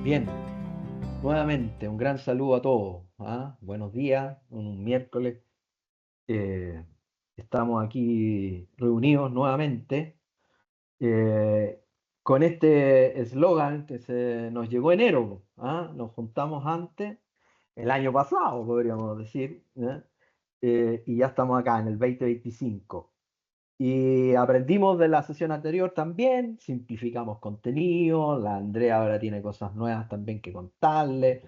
Bien, nuevamente un gran saludo a todos. ¿Ah? Buenos días, un miércoles. eh, Estamos aquí reunidos nuevamente eh, con este eslogan que se nos llegó enero. ¿Ah? Nos juntamos antes, el año pasado, podríamos decir, ¿eh? Y ya estamos acá en el 2025. Y aprendimos de la sesión anterior también, simplificamos contenido, la Andrea ahora tiene cosas nuevas también que contarle,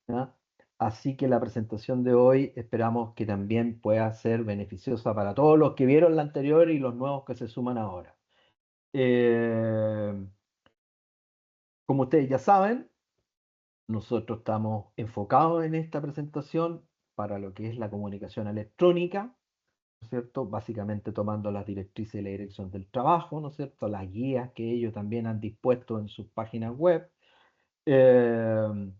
¿ya? Así que la presentación de hoy esperamos que también pueda ser beneficiosa para todos los que vieron la anterior y los nuevos que se suman ahora. Eh, Como ustedes ya saben, nosotros estamos enfocados en esta presentación para lo que es la comunicación electrónica, ¿no es cierto? Básicamente tomando las directrices y la dirección del trabajo, ¿no es cierto? Las guías que ellos también han dispuesto en sus páginas web, eh,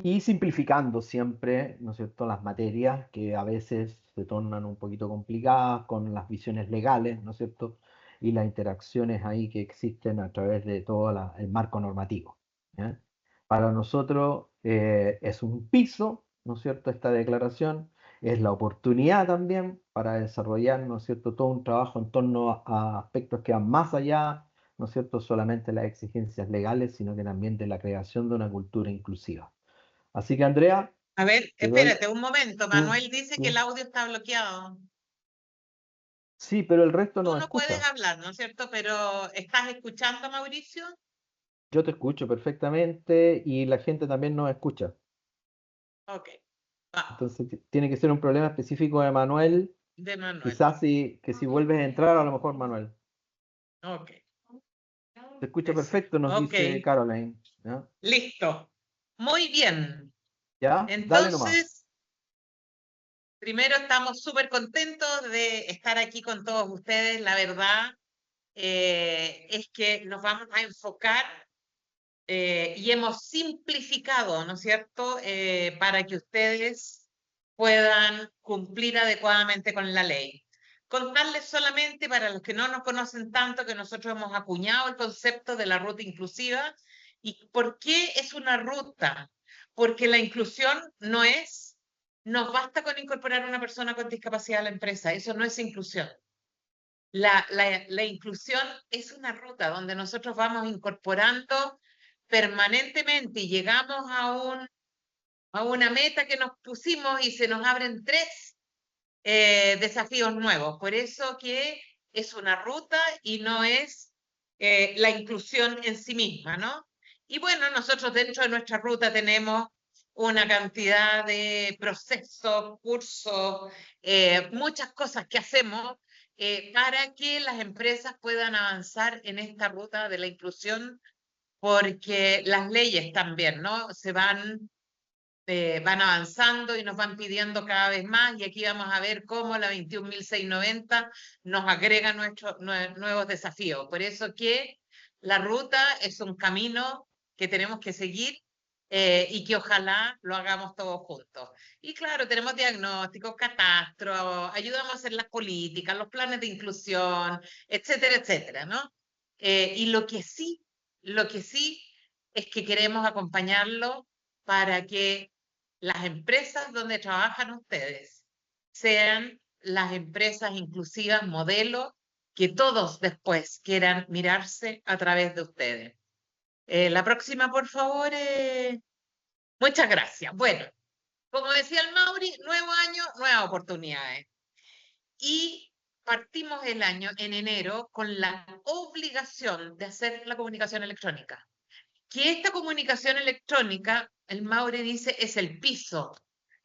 y simplificando siempre, ¿no es cierto?, las materias que a veces se tornan un poquito complicadas con las visiones legales, ¿no es cierto?, y las interacciones ahí que existen a través de todo el marco normativo. ¿Ya? Para nosotros es un piso, ¿no es cierto?, esta declaración es la oportunidad también para desarrollar, ¿no es cierto?, todo un trabajo en torno a aspectos que van más allá, ¿no es cierto?, solamente las exigencias legales, sino que también de la creación de una cultura inclusiva. Así que, Andrea, A ver, te doy espérate un momento. un... Manuel dice que el un- audio está bloqueado. Sí, pero el resto Tú nos no puedes escucha. hablar, ¿no es cierto? Pero ¿estás escuchando, Mauricio? Yo te escucho perfectamente y la gente también nos escucha. Ok, vamos, Entonces, tiene que ser un problema específico de Manuel. de Manuel. Quizás si vuelves a entrar, a lo mejor Manuel. Ok, Te escucha eso. perfecto, nos Ok, dice Caroline. ¿Ya? listo. Muy bien. ¿Ya? Dale nomás. Entonces, primero estamos súper contentos de estar aquí con todos ustedes. La verdad es que nos vamos a enfocar y hemos simplificado, ¿no es cierto?, para que ustedes puedan cumplir adecuadamente con la ley. Contarles solamente para los que no nos conocen tanto que nosotros hemos acuñado el concepto de la ruta inclusiva. ¿Y por qué es una ruta? Porque la inclusión nos basta con incorporar a una persona con discapacidad a la empresa, eso no es inclusión. La inclusión es una ruta donde nosotros vamos incorporando permanentemente y llegamos a una meta que nos pusimos y se nos abren tres desafíos nuevos. Por eso que es una ruta y no es la inclusión en sí misma, ¿no? Y bueno, nosotros dentro de nuestra ruta tenemos una cantidad de procesos, cursos, muchas cosas que hacemos para que las empresas puedan avanzar en esta ruta de la inclusión, porque las leyes también, ¿no? Van avanzando y nos van pidiendo cada vez más, y aquí vamos a ver cómo la 21.690 nos agrega nuevos desafíos. Por eso que la ruta es un camino que tenemos que seguir y que ojalá lo hagamos todos juntos. Y claro, tenemos diagnósticos, catastros, ayudamos a hacer las políticas, los planes de inclusión, etcétera, etcétera, ¿no? Y lo que sí es que queremos acompañarlo para que las empresas donde trabajan ustedes sean las empresas inclusivas modelo que todos después quieran mirarse a través de ustedes. La próxima, por favor. Muchas gracias. Bueno, como decía el Mauri, nuevo año, nuevas oportunidades. Y partimos el año en enero con la obligación de hacer la comunicación electrónica. Que esta comunicación electrónica, el Maure dice, es el piso,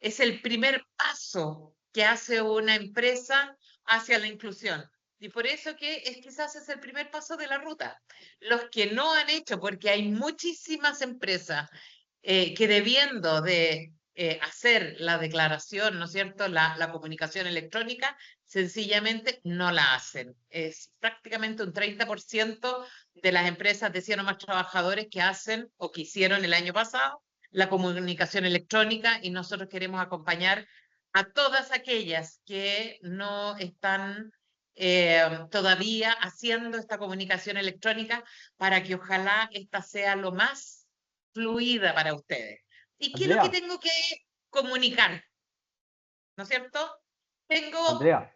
es el primer paso que hace una empresa hacia la inclusión. Y por eso que quizás es el primer paso de la ruta. Los que no han hecho, porque hay muchísimas empresas que debiendo de hacer la declaración, ¿no es cierto?, la comunicación electrónica, sencillamente no la hacen. Es prácticamente un 30% de las empresas de 100 o más trabajadores que hacen o que hicieron el año pasado la comunicación electrónica, y nosotros queremos acompañar a todas aquellas que no están todavía haciendo esta comunicación electrónica para que ojalá esta sea lo más fluida para ustedes. ¿Y qué es lo que Andrea, tengo que comunicar? ¿No es cierto? Tengo, Andrea,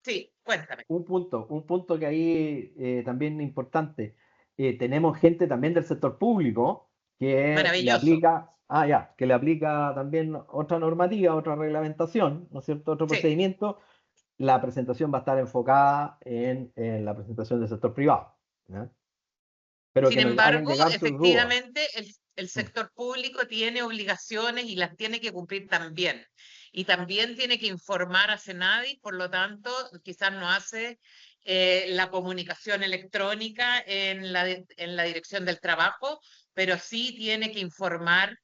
sí, cuéntame. un punto que ahí también importante. Tenemos gente también del sector público que le Maravilloso. aplica, ya, que le aplica también otra normativa, otra reglamentación, ¿no es cierto? Otro Sí. procedimiento. La presentación va a estar enfocada en la presentación del sector privado, ¿ya? Pero Sin que nos hagan embargo, llegar sus dudas. efectivamente, el Mm. sector público tiene obligaciones y las tiene que cumplir también. Y también tiene que informar a Senadi, por lo tanto, quizás no hace la comunicación electrónica en la dirección del trabajo, pero sí tiene que informar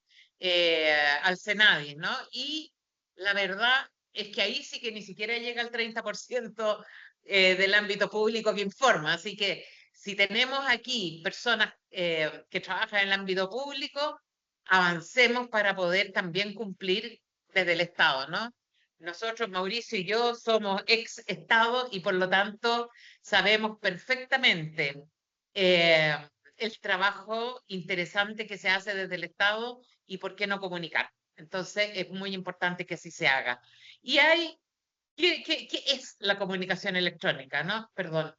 al Senadi, ¿no? Y la verdad es que ahí sí que ni siquiera llega al 30% del ámbito público que informa. Así que si tenemos aquí personas que trabajan en el ámbito público, avancemos para poder también cumplir desde el Estado, ¿no? Nosotros, Mauricio y yo, somos ex Estado y por lo tanto sabemos perfectamente eh, el trabajo interesante que se hace desde el Estado y por qué no comunicar. Entonces, es muy importante que así se haga. Y hay, ¿qué es la comunicación electrónica, no? Perdón.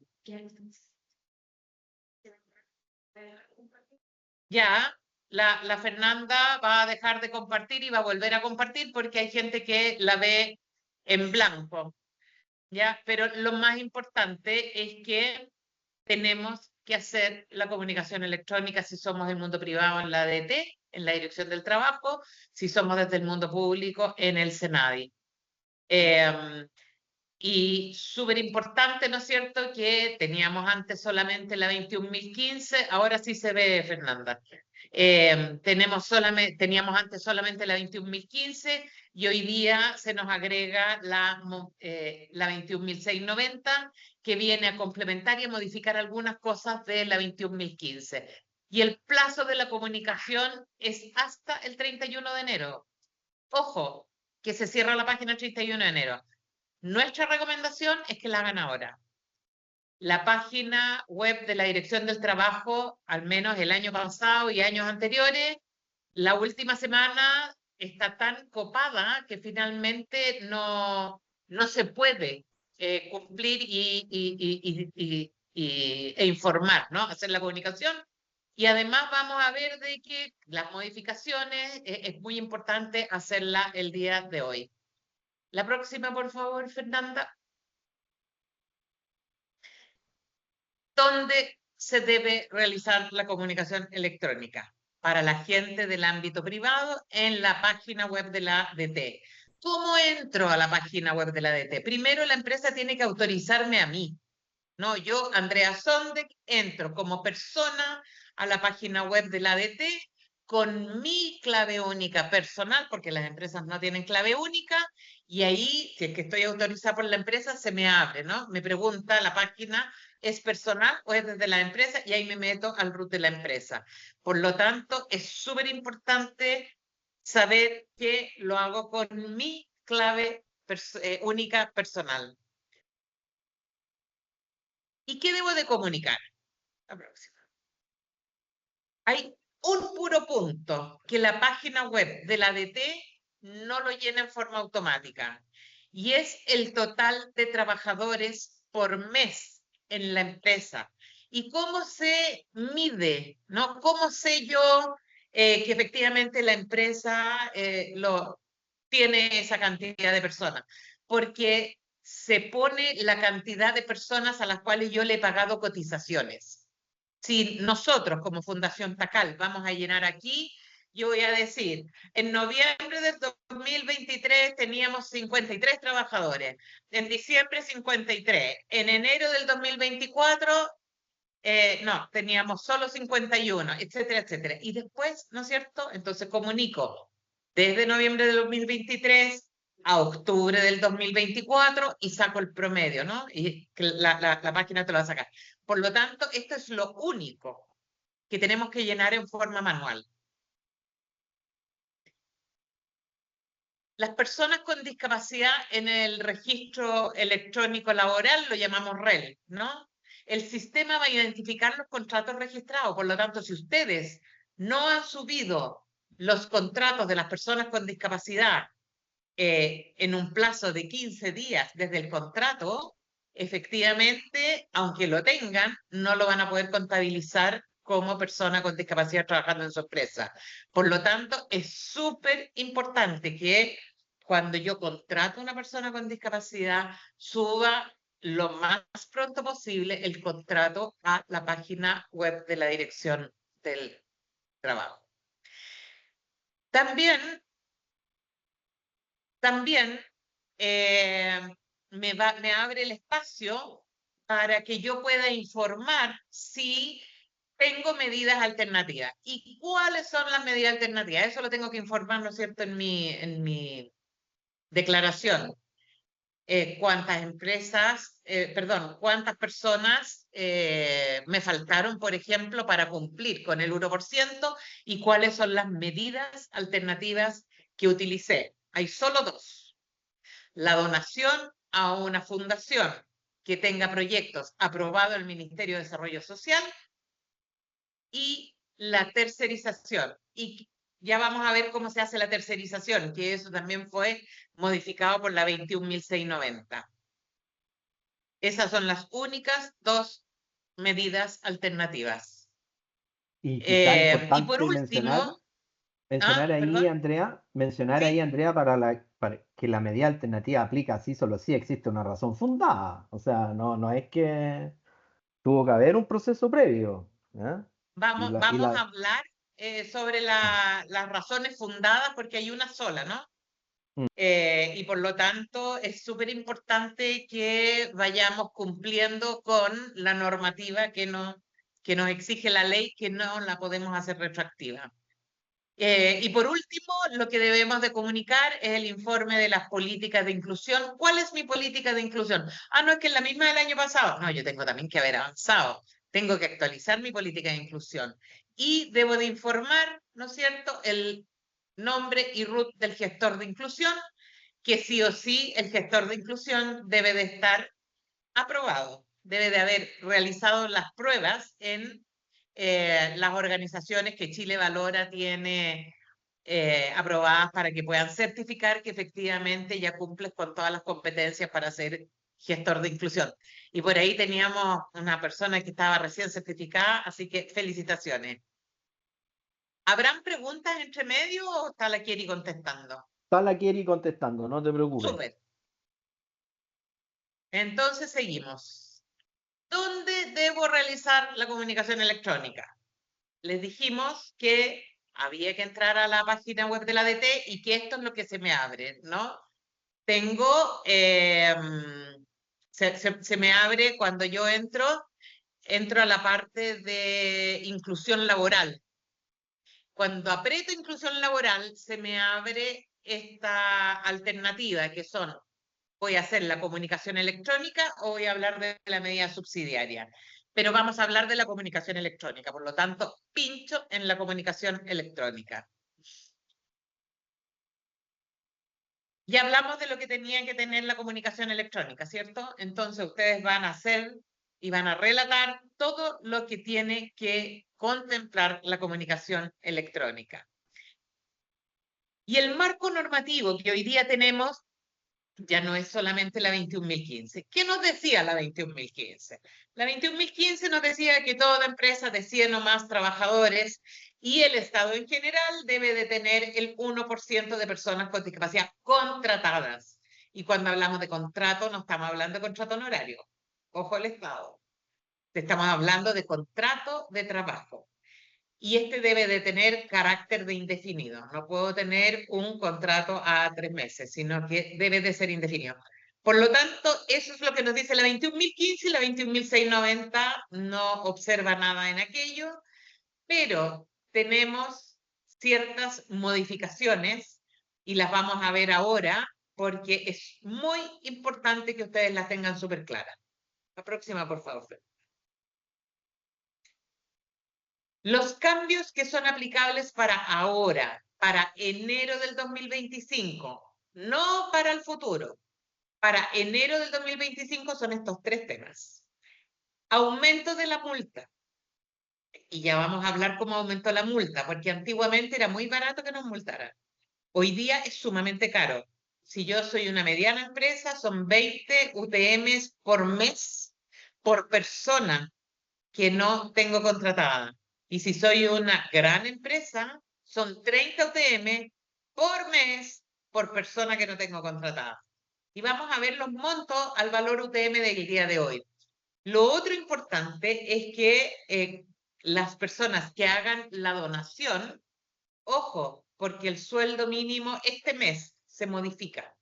Ya, la Fernanda va a dejar de compartir y va a volver a compartir porque hay gente que la ve en blanco, ¿ya? Pero lo más importante es que tenemos que hacer la comunicación electrónica si somos del mundo privado en la ADT, en la Dirección del Trabajo, si somos desde el mundo público en el SENADI. Y súper importante, ¿no es cierto?, que teníamos antes solamente la 21.015, ahora sí se ve, Fernanda. Teníamos antes solamente la 21.015 y hoy día se nos agrega la 21.690 que viene a complementar y a modificar algunas cosas de la 21.015. Y el plazo de la comunicación es hasta el 31 de enero. Ojo, que se cierra la página el 31 de enero. Nuestra recomendación es que la hagan ahora. La página web de la Dirección del Trabajo, al menos el año pasado y años anteriores, la última semana está tan copada que finalmente no se puede cumplir e informar, ¿no? Hacer la comunicación. Y además vamos a ver de que las modificaciones es muy importante hacerla el día de hoy. La próxima, por favor, Fernanda. ¿Dónde se debe realizar la comunicación electrónica? Para la gente del ámbito privado en la página web de la ADT. ¿Cómo entro a la página web de la ADT? Primero la empresa tiene que autorizarme a mí. No, yo, Andrea Sondek, entro como persona a la página web de la ADT con mi clave única personal, porque las empresas no tienen clave única, y ahí, si es que estoy autorizada por la empresa, se me abre, ¿no? Me pregunta la página, ¿es personal o es desde la empresa? Y ahí me meto al root de la empresa. Por lo tanto, es súper importante saber que lo hago con mi clave única personal. ¿Y qué debo de comunicar? La próxima. Hay un puro punto que la página web de la ADT no lo llena en forma automática y es el total de trabajadores por mes en la empresa. ¿Y cómo se mide? ¿No? ¿Cómo sé yo que efectivamente la empresa tiene esa cantidad de personas? Porque se pone la cantidad de personas a las cuales yo le he pagado cotizaciones. Si nosotros como Fundación Tacal vamos a llenar aquí, yo voy a decir, en noviembre del 2023 teníamos 53 trabajadores, en diciembre 53, en enero del 2024 no, teníamos solo 51, etcétera, etcétera. Y después, ¿no es cierto? Entonces comunico desde noviembre del 2023 a octubre del 2024 y saco el promedio, ¿no? Y la página te lo va a sacar. Por lo tanto, esto es lo único que tenemos que llenar en forma manual. Las personas con discapacidad en el registro electrónico laboral lo llamamos REL, ¿no? El sistema va a identificar los contratos registrados, por lo tanto, si ustedes no han subido los contratos de las personas con discapacidad en un plazo de 15 días desde el contrato, efectivamente, aunque lo tengan, no lo van a poder contabilizar como persona con discapacidad trabajando en su empresa. Por lo tanto, es súper importante que cuando yo contrato a una persona con discapacidad, suba lo más pronto posible el contrato a la página web de la Dirección del Trabajo. También me abre el espacio para que yo pueda informar si tengo medidas alternativas. ¿Y cuáles son las medidas alternativas? Eso lo tengo que informar, ¿no es cierto?, en mi declaración. Cuántas empresas, cuántas personas me faltaron, por ejemplo, para cumplir con el 1% y cuáles son las medidas alternativas que utilicé. Hay solo dos. La donación a una fundación que tenga proyectos aprobados el Ministerio de Desarrollo Social y la tercerización. Y ya vamos a ver cómo se hace la tercerización, que eso también fue modificado por la 21.690. Esas son las únicas dos medidas alternativas. Y quizá Y por importante último, mencionar ahí, perdón, Andrea, sí, para que la medida alternativa aplica así, solo si existe una razón fundada. O sea, no es que tuvo que haber un proceso previo. ¿Ya? Y vamos a hablar sobre las razones fundadas porque hay una sola, ¿no? mm, Y por lo tanto es súper importante que vayamos cumpliendo con la normativa que nos exige la ley, que no la podemos hacer retroactiva. Y por último, lo que debemos de comunicar es el informe de las políticas de inclusión. ¿Cuál es mi política de inclusión? No es que es la misma del año pasado. No, yo tengo también que haber avanzado. Tengo que actualizar mi política de inclusión. Y debo de informar, ¿no es cierto?, el nombre y RUT del gestor de inclusión, que sí o sí el gestor de inclusión debe de estar aprobado, debe de haber realizado las pruebas en las organizaciones que Chile Valora tiene aprobadas para que puedan certificar que efectivamente ya cumples con todas las competencias para ser gestor de inclusión. Y por ahí teníamos una persona que estaba recién certificada, así que felicitaciones. ¿Habrán preguntas entre medio o está la Kieri contestando? está la Kieri contestando, no te preocupes. Súper. Entonces seguimos. ¿Dónde debo realizar la comunicación electrónica? Les dijimos que había que entrar a la página web de la ADT y que esto es lo que se me abre, ¿no? Tengo, se me abre cuando yo entro a la parte de inclusión laboral. Cuando aprieto inclusión laboral, se me abre esta alternativa que son, voy a hacer la comunicación electrónica o voy a hablar de la medida subsidiaria. Pero vamos a hablar de la comunicación electrónica, por lo tanto, pincho en la comunicación electrónica. Ya hablamos de lo que tenía que tener la comunicación electrónica, ¿cierto? Entonces ustedes van a hacer y van a relatar todo lo que tiene que contemplar la comunicación electrónica. Y el marco normativo que hoy día tenemos ya no es solamente la 21.015. ¿Qué nos decía la 21.015? La 21.015 nos decía que toda empresa de 100 o más trabajadores y el Estado en general debe de tener el 1% de personas con discapacidad contratadas. Y cuando hablamos de contrato, no estamos hablando de contrato honorario. Ojo al Estado. Estamos hablando de contrato de trabajo. Y este debe de tener carácter de indefinido. No puedo tener un contrato a 3 meses, sino que debe de ser indefinido. Por lo tanto, eso es lo que nos dice la 21.015 y la 21.690 no observa nada en aquello, pero tenemos ciertas modificaciones y las vamos a ver ahora porque es muy importante que ustedes las tengan súper claras. La próxima, por favor. Los cambios que son aplicables para ahora, para enero del 2025, no para el futuro, para enero del 2025 son estos tres temas. Aumento de la multa. Y ya vamos a hablar cómo aumentó la multa, porque antiguamente era muy barato que nos multaran. Hoy día es sumamente caro. Si yo soy una mediana empresa, son 20 UTMs por mes por persona que no tengo contratada. Y si soy una gran empresa, son 30 UTM por mes por persona que no tengo contratada. Y vamos a ver los montos al valor UTM del día de hoy. Lo otro importante es que las personas que hagan la donación, ojo, porque el sueldo mínimo este mes se modifica.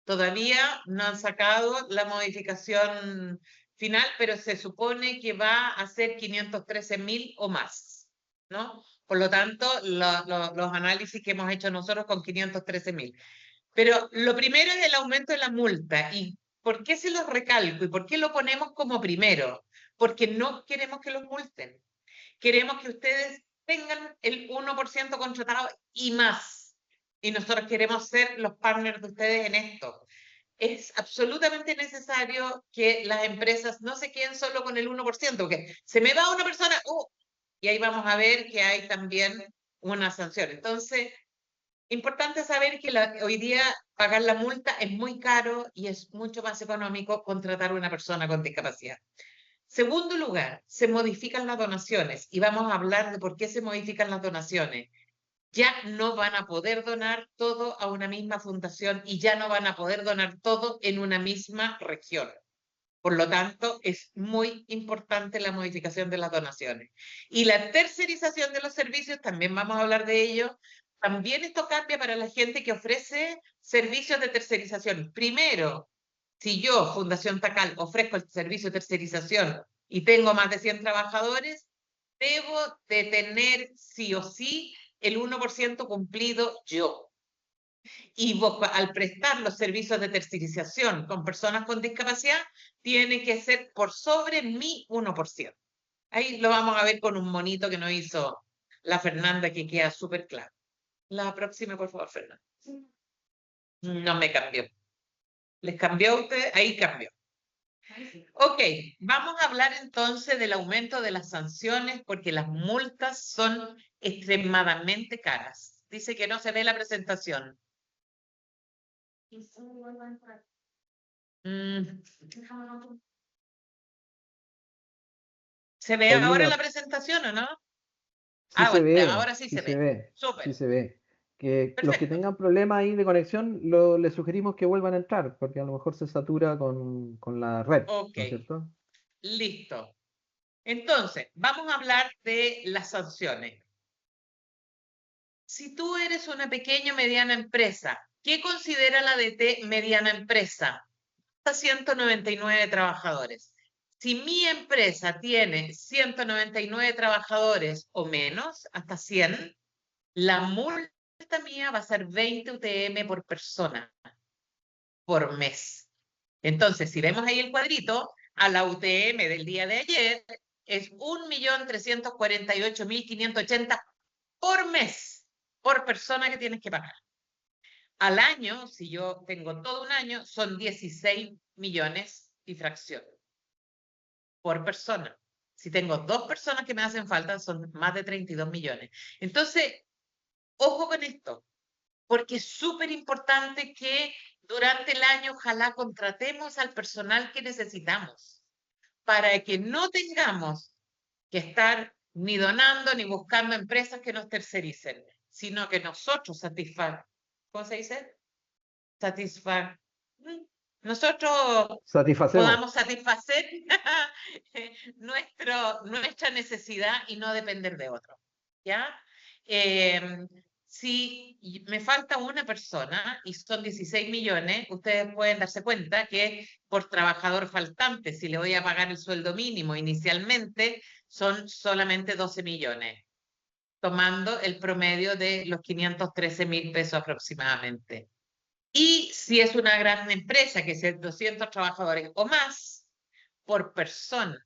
Todavía no han sacado la modificación final, pero se supone que va a ser 513.000 o más, ¿no? Por lo tanto, los análisis que hemos hecho nosotros con 513.000. Pero lo primero es el aumento de la multa. ¿Y por qué se los recalco? ¿Y por qué lo ponemos como primero? Porque no queremos que los multen. Queremos que ustedes tengan el 1% contratado y más. Y nosotros queremos ser los partners de ustedes en esto. Es absolutamente necesario que las empresas no se queden solo con el 1%, porque se me va una persona, y ahí vamos a ver que hay también una sanción. Entonces, importante saber que hoy día pagar la multa es muy caro y es mucho más económico contratar a una persona con discapacidad. Segundo lugar, se modifican las donaciones y vamos a hablar de por qué se modifican las donaciones. Ya no van a poder donar todo a una misma fundación y ya no van a poder donar todo en una misma región. Por lo tanto, es muy importante la modificación de las donaciones. Y la tercerización de los servicios, también vamos a hablar de ello. También esto cambia para la gente que ofrece servicios de tercerización. Primero, si yo, Fundación Tacal, ofrezco el servicio de tercerización y tengo más de 100 trabajadores, debo de tener sí o sí el 1% cumplido yo. Y al prestar los servicios de tercerización con personas con discapacidad, tiene que ser por sobre mi 1%. Ahí lo vamos a ver con un monito que nos hizo la Fernanda, que queda súper claro. La próxima, por favor, Fernanda. No me cambió. ¿Les cambió a ustedes? Ahí cambió. Ok, vamos a hablar entonces del aumento de las sanciones porque las multas son extremadamente caras. Dice que no se ve la presentación. Mm, ¿Se ve ahora Paulina, la presentación o no? sí se Bueno, ve, ahora sí sí se se ve. ve, sí Súper, se ve. Que los que perfecto. tengan problemas ahí de conexión, les sugerimos que vuelvan a entrar, porque a lo mejor se satura con la red, Ok, ¿no es cierto? listo. Entonces, vamos a hablar de las sanciones. Si tú eres una pequeña o mediana empresa, ¿qué considera la DT mediana empresa? Hasta 199 trabajadores. Si mi empresa tiene 199 trabajadores o menos, hasta 100, la multa mía va a ser 20 UTM por persona por mes. Entonces, si vemos ahí el cuadrito, a la UTM del día de ayer es 1.348.580 por mes, por persona que tienes que pagar. Al año, si yo tengo todo un año, son 16 millones y fracción por persona. Si tengo 2 personas que me hacen falta, son más de 32 millones. Entonces, ojo con esto, porque es súper importante que durante el año ojalá contratemos al personal que necesitamos para que no tengamos que estar ni donando ni buscando empresas que nos tercericen, sino que nosotros ¿cómo se dice? Satisfa nosotros Satisfacemos. podamos satisfacer nuestra necesidad y no depender de otro. ¿Ya? Si me falta una persona y son 16 millones, ustedes pueden darse cuenta que por trabajador faltante, si le voy a pagar el sueldo mínimo inicialmente, son solamente 12 millones, tomando el promedio de los 513.000 pesos aproximadamente. Y si es una gran empresa, que es 200 trabajadores o más, por persona,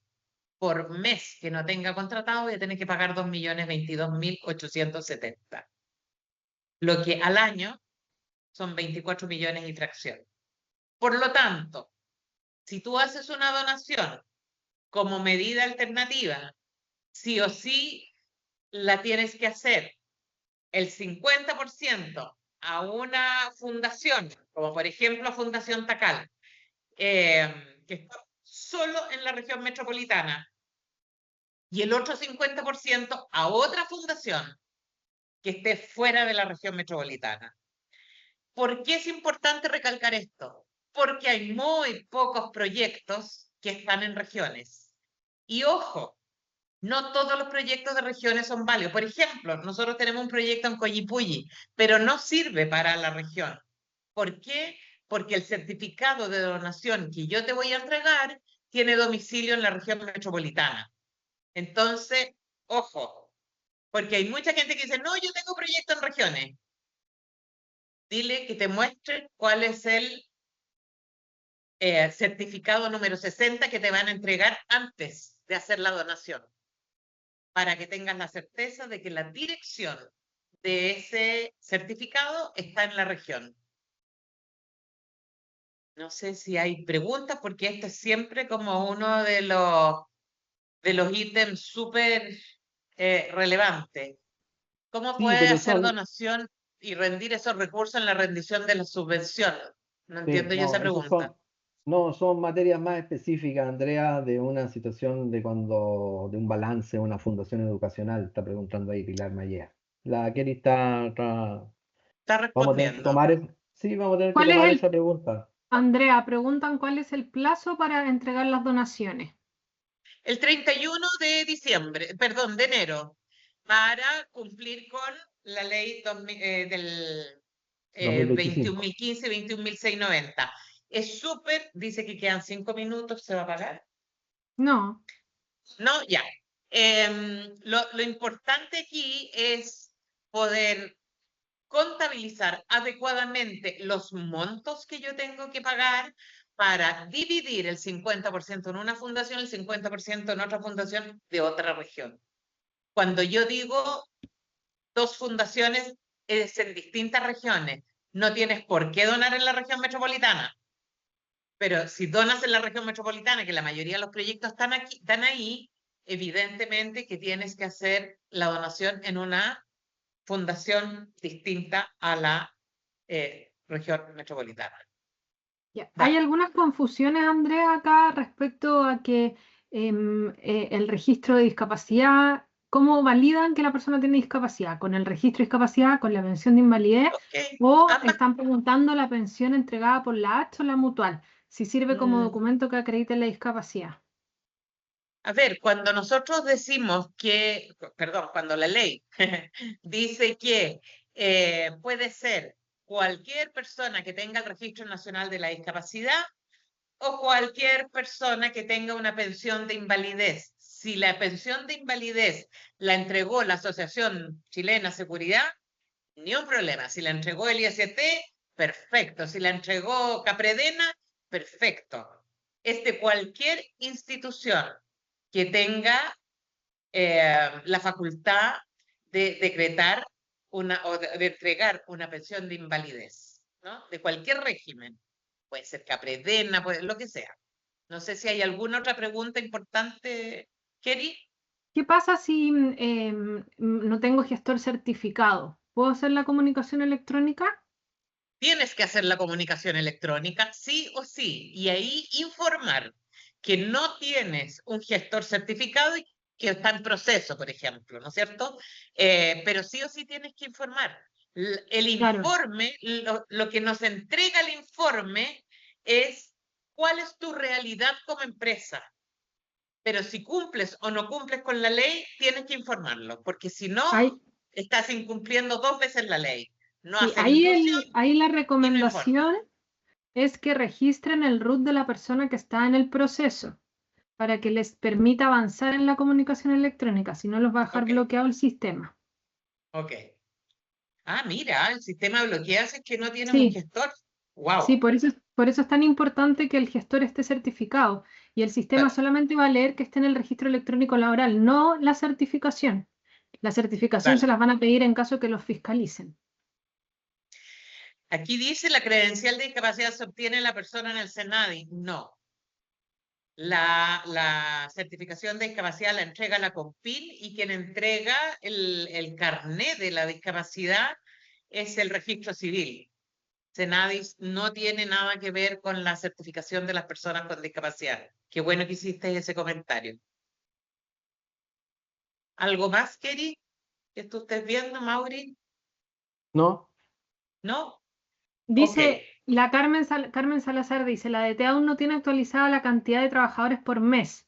por mes que no tenga contratado, voy a tener que pagar 2.022.870. Lo que al año son 24 millones y fracción. Por lo tanto, si tú haces una donación como medida alternativa, sí o sí la tienes que hacer el 50% a una fundación, como por ejemplo Fundación Tacal, que está solo en la región metropolitana, y el otro 50% a otra fundación que esté fuera de la región metropolitana. ¿Por qué es importante recalcar esto? Porque hay muy pocos proyectos que están en regiones. Y ojo, no todos los proyectos de regiones son válidos. Por ejemplo, nosotros tenemos un proyecto en Coyipulli, pero no sirve para la región. ¿Por qué? Porque el certificado de donación que yo te voy a entregar tiene domicilio en la región metropolitana. Entonces, ojo, porque hay mucha gente que dice, no, yo tengo proyecto en regiones. Dile que te muestre cuál es el certificado número 60 que te van a entregar antes de hacer la donación, para que tengas la certeza de que la dirección de ese certificado está en la región. No sé si hay preguntas, porque esto es siempre como uno de los ítems súper relevantes. ¿Cómo Sí, puede pero hacer son, donación y rendir esos recursos en la rendición de la subvención? No sí, entiendo yo esa no, esos pregunta. son, no, son materias más específicas, Andrea, de una situación de cuando, de un balance, una fundación educacional, está preguntando ahí Pilar Mallea. La Kelly Está vamos a tener que respondiendo. tomar, sí, vamos a tener que ¿Cuál es tomar el, esa pregunta. Andrea, preguntan cuál es el plazo para entregar las donaciones? El 31 de diciembre, perdón, de enero, para cumplir con la ley del 2025. 21.015 y 21.690. Es súper, dice que quedan 5 minutos, ¿se va a pagar? No. No, ya. Lo importante aquí es poder contabilizar adecuadamente los montos que yo tengo que pagar para dividir el 50% en una fundación, el 50% en otra fundación de otra región. Cuando yo digo dos fundaciones, es en distintas regiones. No tienes por qué donar en la región metropolitana, pero si donas en la región metropolitana, que la mayoría de los proyectos están ahí, evidentemente que tienes que hacer la donación en una fundación distinta a la región metropolitana. Ya. Hay Dale. algunas confusiones, Andrea, acá respecto a que el registro de discapacidad, ¿cómo validan que la persona tiene discapacidad? ¿Con el registro de discapacidad, con la pensión de invalidez? Ok. ¿O Ambas. están preguntando la pensión entregada por la H o la mutual? Si sirve como mm, documento que acredite la discapacidad. A ver, cuando nosotros decimos que, perdón, cuando la ley dice que puede ser cualquier persona que tenga el Registro Nacional de la Discapacidad o cualquier persona que tenga una pensión de invalidez. Si la pensión de invalidez la entregó la Asociación Chilena Seguridad, ni un problema. Si la entregó el IST, perfecto. Si la entregó Capredena, perfecto. Es de cualquier institución que tenga la facultad de decretar o de entregar una pensión de invalidez, ¿no? De cualquier régimen. Puede ser Capredena, lo que sea. No sé si hay alguna otra pregunta importante, Kerry. ¿Qué pasa si no tengo gestor certificado? ¿Puedo hacer la comunicación electrónica? Tienes que hacer la comunicación electrónica, sí o sí, y ahí informar que no tienes un gestor certificado y que está en proceso, por ejemplo, ¿no es cierto? Pero sí o sí tienes que informar. El Claro. informe, lo que nos entrega el informe es cuál es tu realidad como empresa. Pero si cumples o no cumples con la ley, tienes que informarlo, porque si no, Hay, estás incumpliendo 2 veces la ley. No sí, haces inclusión ahí la y no informas. recomendación es que registren el root de la persona que está en el proceso para que les permita avanzar en la comunicación electrónica, si no los va a dejar Ok, bloqueado el sistema. ok. Ah, mira, el sistema bloquea si es que no tienes un Sí, gestor. sí, Wow. por eso es tan importante que el gestor esté certificado y el sistema Claro, solamente va a leer que esté en el registro electrónico laboral, no la certificación. La certificación se dale. las van a pedir en caso que los fiscalicen. Aquí dice la credencial de discapacidad se obtiene la persona en el SENADI. No. La certificación de discapacidad la entrega la CONFIN y quien entrega el carnet de la discapacidad es el registro civil. Senadis no tiene nada que ver con la certificación de las personas con discapacidad. Qué bueno que hiciste ese comentario. ¿Algo más, Keri, que tú estés viendo, Mauri? ¿No? ¿No? Dice, Ok. la Carmen Salazar dice, la DT aún no tiene actualizada la cantidad de trabajadores por mes.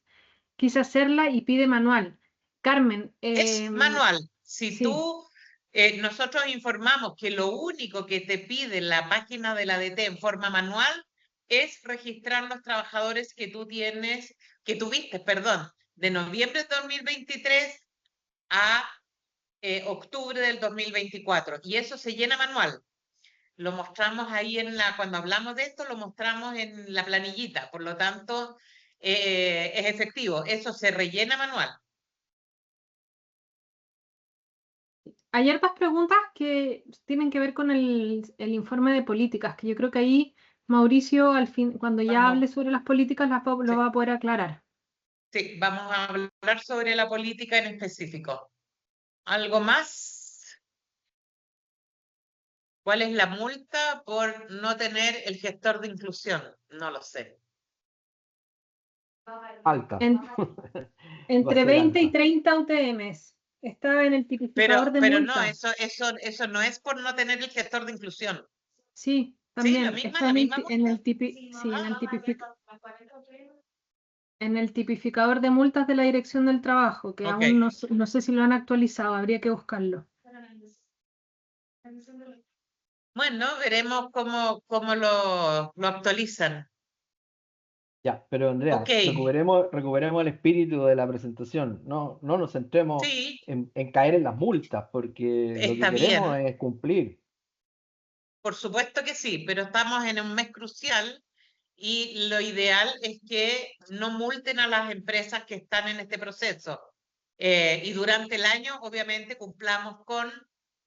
Quise hacerla y pide manual. Carmen, Es manual. Si sí, tú, nosotros informamos que lo único que te pide la página de la DT en forma manual es registrar los trabajadores que tú tienes, que tuviste, perdón, de noviembre de 2023 a octubre del 2024. Y eso se llena manual. Lo mostramos ahí cuando hablamos de esto, lo mostramos en la planillita. Por lo tanto, es efectivo. Eso se rellena manual. hay hartas preguntas que tienen que ver con el informe de políticas, que yo creo que ahí Mauricio, al fin, cuando ya hable Vamos, sobre las políticas, lo sí, va a poder aclarar. sí, vamos a hablar sobre la política en específico. ¿Algo más? ¿Cuál es la multa por no tener el gestor de inclusión? No lo sé. Alta. En- Va a entre ser 20 y alta. 30 UTMs. Está en el tipificador de Pero no, multas. eso no es por no tener el gestor de inclusión. Sí, Sí, también está la misma en multa. el en el tipificador de multas de la Dirección del Trabajo, que Ok. aún no sé si lo han actualizado, habría que buscarlo. Bueno, veremos cómo lo actualizan. Ya, pero Ok, Andrea, recuperemos el espíritu de la presentación. No nos centremos sí, en caer en las multas, porque lo que está queremos bien. es cumplir. Por supuesto que sí, pero estamos en un mes crucial y lo ideal es que no multen a las empresas que están en este proceso. Y durante el año, obviamente, cumplamos con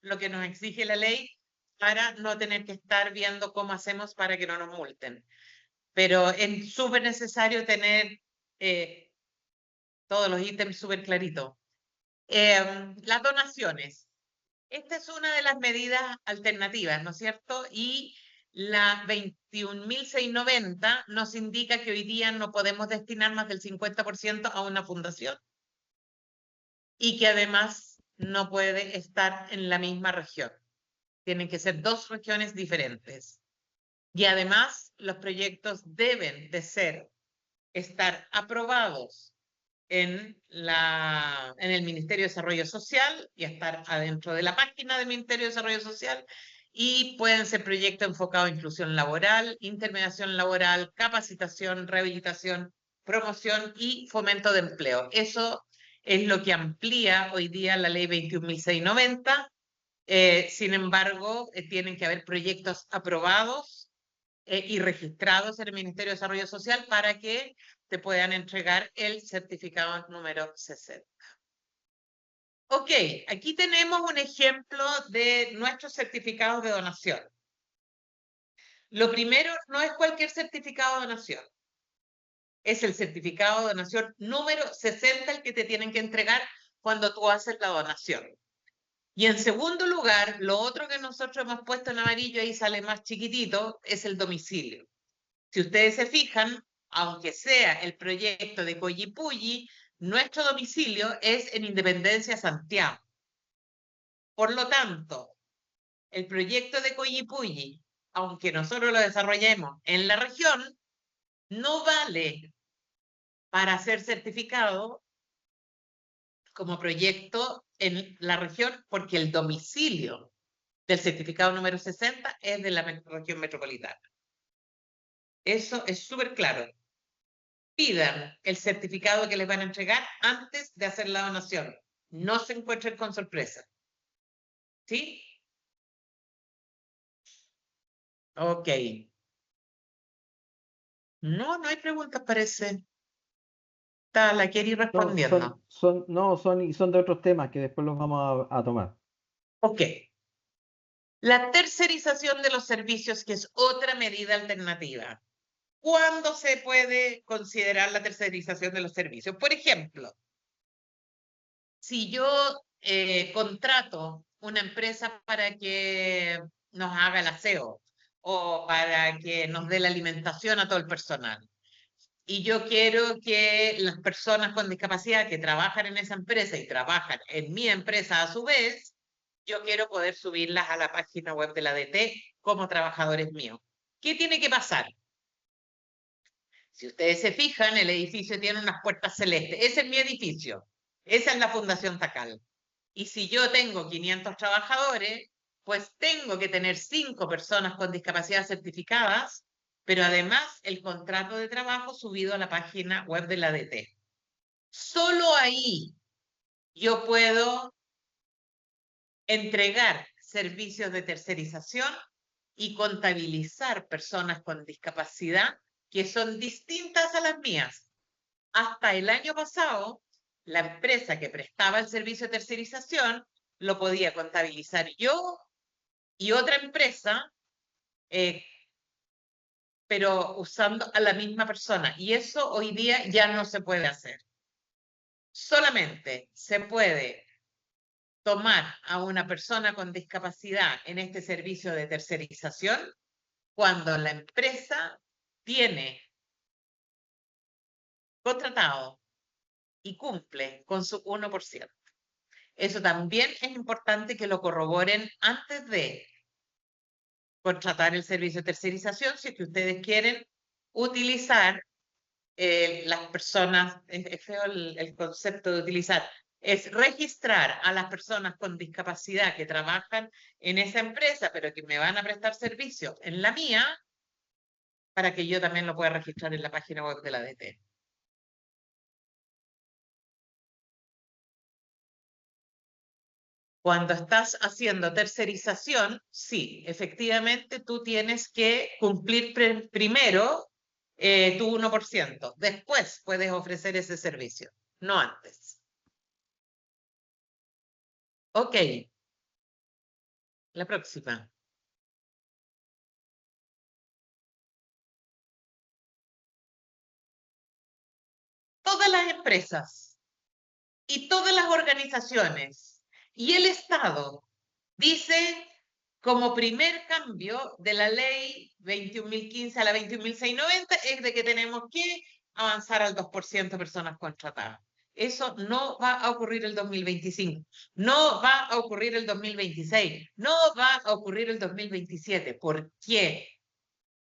lo que nos exige la ley para no tener que estar viendo cómo hacemos para que no nos multen. Pero es súper necesario tener todos los ítems súper claritos. Las donaciones. Esta es una de las medidas alternativas, ¿no es cierto? Y la 21.690 nos indica que hoy día no podemos destinar más del 50% a una fundación y que además no puede estar en la misma región. Tienen que ser dos regiones diferentes. Y además los proyectos deben de estar aprobados en el Ministerio de Desarrollo Social y estar adentro de la página del Ministerio de Desarrollo Social y pueden ser proyectos enfocados en inclusión laboral, intermediación laboral, capacitación, rehabilitación, promoción y fomento de empleo. Eso es lo que amplía hoy día la ley 21.690. Sin embargo, tienen que haber proyectos aprobados y registrados en el Ministerio de Desarrollo Social para que te puedan entregar el certificado número 60. Ok, aquí tenemos un ejemplo de nuestros certificados de donación. Lo primero no es cualquier certificado de donación. Es el certificado de donación número 60 el que te tienen que entregar cuando tú haces la donación. Y en segundo lugar, lo otro que nosotros hemos puesto en amarillo, ahí sale más chiquitito, es el domicilio. Si ustedes se fijan, aunque sea el proyecto de Collipulli, nuestro domicilio es en Independencia, Santiago. Por lo tanto, el proyecto de Collipulli, aunque nosotros lo desarrollemos en la región, no vale para ser certificado como proyecto en la región porque el domicilio del certificado número 60 es de la región metropolitana. Eso es súper claro. Pidan el certificado que les van a entregar antes de hacer la donación. No se encuentren con sorpresa. ¿Sí? Ok. No hay preguntas, parece. Está la Keri No, respondiendo. son de otros temas que después los vamos a tomar. Ok. La tercerización de los servicios, que es otra medida alternativa. ¿cuándo se puede considerar la tercerización de los servicios? Por ejemplo, si yo contrato una empresa para que nos haga el aseo o para que nos dé la alimentación a todo el personal, y yo quiero que las personas con discapacidad que trabajan en esa empresa y trabajan en mi empresa a su vez, yo quiero poder subirlas a la página web de la ADT como trabajadores míos. ¿Qué tiene que pasar? Si ustedes se fijan, el edificio tiene unas puertas celestes. Ese es mi edificio. Esa es la Fundación Tacal. Y si yo tengo 500 trabajadores, pues tengo que tener 5 personas con discapacidad certificadas, pero además el contrato de trabajo subido a la página web de la ADT. Solo ahí yo puedo entregar servicios de tercerización y contabilizar personas con discapacidad que son distintas a las mías. Hasta el año pasado, la empresa que prestaba el servicio de tercerización lo podía contabilizar yo y otra empresa, pero usando a la misma persona. Y eso hoy día ya no se puede hacer. Solamente se puede tomar a una persona con discapacidad en este servicio de tercerización cuando la empresa tiene contratado y cumple con su 1%. Eso también es importante que lo corroboren antes de contratar el servicio de tercerización, si es que ustedes quieren utilizar las personas, es feo el concepto de utilizar, es registrar a las personas con discapacidad que trabajan en esa empresa, pero que me van a prestar servicio en la mía, para que yo también lo pueda registrar en la página web de la ADT. Cuando estás haciendo tercerización, sí, efectivamente tú tienes que cumplir primero tu 1%. Después puedes ofrecer ese servicio, no antes. Ok. La próxima. Todas las empresas y todas las organizaciones y el Estado dice como primer cambio de la ley 21.015 a la 21.690 es de que tenemos que avanzar al 2% de personas contratadas. Eso no va a ocurrir el 2025, no va a ocurrir el 2026, no va a ocurrir el 2027. ¿Por qué?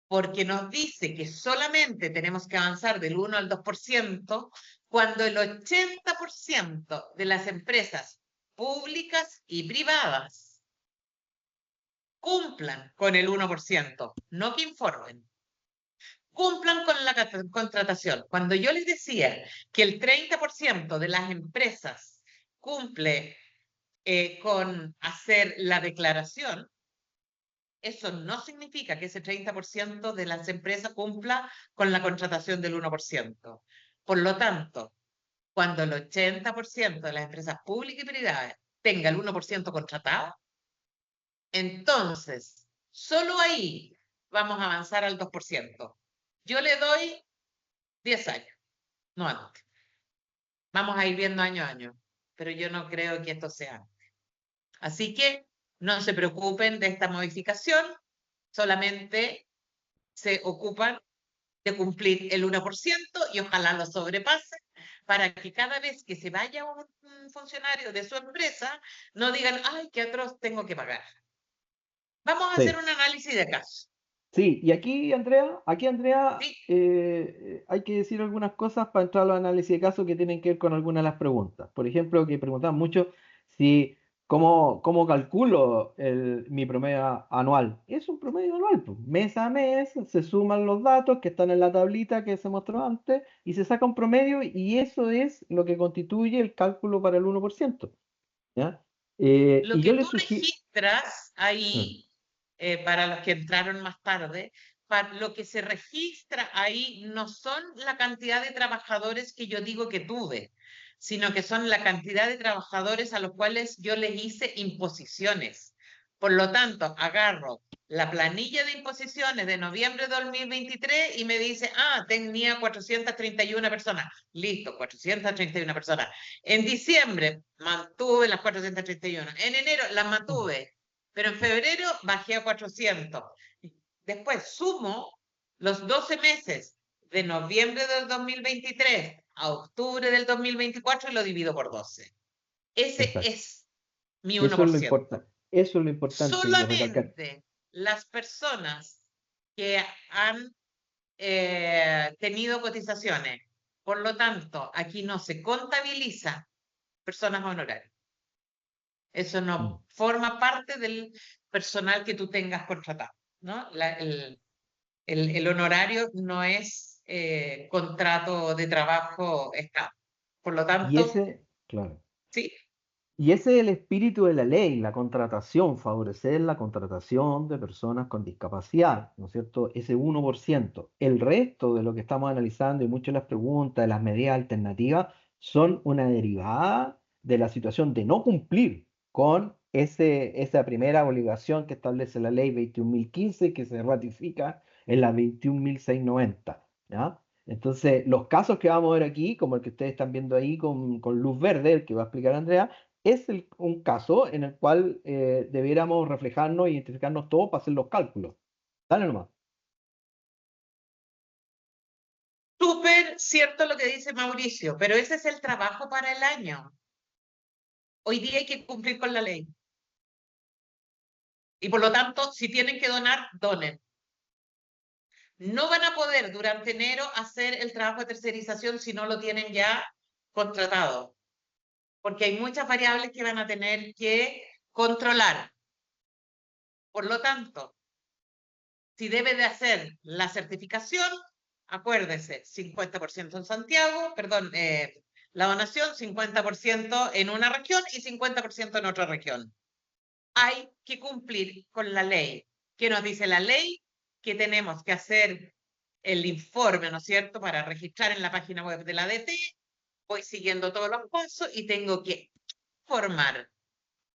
Porque nos dice que solamente tenemos que avanzar del 1 al 2% cuando el 80% de las empresas públicas y privadas cumplan con el 1%, no que informen, cumplan con la contratación. Cuando yo les decía que el 30% de las empresas cumple con hacer la declaración, eso no significa que ese 30% de las empresas cumpla con la contratación del 1%. Por lo tanto, cuando el 80% de las empresas públicas y privadas tenga el 1% contratado, entonces, solo ahí vamos a avanzar al 2%. Yo le doy 10 años, no antes. Vamos a ir viendo año a año, pero yo no creo que esto sea antes. Así que no se preocupen de esta modificación, solamente se ocupan de cumplir el 1% y ojalá lo sobrepasen para que cada vez que se vaya un funcionario de su empresa, no digan, ay, qué atroz tengo que pagar. Vamos a hacer un análisis de caso. Sí, y aquí, Andrea, Sí. hay que decir algunas cosas para entrar a los análisis de caso que tienen que ver con algunas de las preguntas. Por ejemplo, que preguntaban mucho si cómo calculo mi promedio anual. Es un promedio anual, pues. Mes a mes se suman los datos que están en la tablita que se mostró antes y se saca un promedio y eso es lo que constituye el cálculo para el 1%. ¿Ya? Lo Y que yo le tú sugiero... registras ahí, para los que entraron más tarde, lo que se registra ahí no son la cantidad de trabajadores que yo digo que tuve, sino que son la cantidad de trabajadores a los cuales yo les hice imposiciones. Por lo tanto, agarro la planilla de imposiciones de noviembre de 2023 y me dice, tenía 431 personas. Listo, 431 personas. En diciembre mantuve las 431. En enero las mantuve, pero en febrero bajé a 400. Después sumo los 12 meses de noviembre del 2023 a octubre del 2024 y lo divido por 12. Ese Exacto. es mi Eso es lo 1%. importante. Eso es lo importante y recalcar. Solamente las personas que han tenido cotizaciones. Por lo tanto, aquí no se contabiliza personas honorarias. Eso no forma parte del personal que tú tengas contratado, ¿no? El honorario no es contrato de trabajo estable. Por lo Y tanto, claro. sí, Y ese es el espíritu de la ley, la contratación, favorecer la contratación de personas con discapacidad, ¿no es cierto? Ese 1%. El resto de lo que estamos analizando y muchas de las preguntas, de las medidas alternativas, son una derivada de la situación de no cumplir con esa primera obligación que establece la ley 21.015 que se ratifica en la 21.690, ¿ya? Entonces, los casos que vamos a ver aquí, como el que ustedes están viendo ahí con luz verde, el que va a explicar Andrea, es un caso en el cual debiéramos reflejarnos e identificarnos todos para hacer los cálculos. Dale nomás. súper cierto lo que dice Mauricio, pero ese es el trabajo para el año. Hoy día hay que cumplir con la ley. Y por lo tanto, si tienen que donar, donen. No van a poder durante enero hacer el trabajo de tercerización si no lo tienen ya contratado, porque hay muchas variables que van a tener que controlar. Por lo tanto, si debe de hacer la certificación, acuérdese, 50% en Santiago, perdón, la donación, 50% en una región y 50% en otra región. Hay que cumplir con la ley. ¿Qué nos dice la ley? Que tenemos que hacer el informe, ¿no es cierto?, para registrar en la página web de la ADT. Voy siguiendo todos los pasos y tengo que informar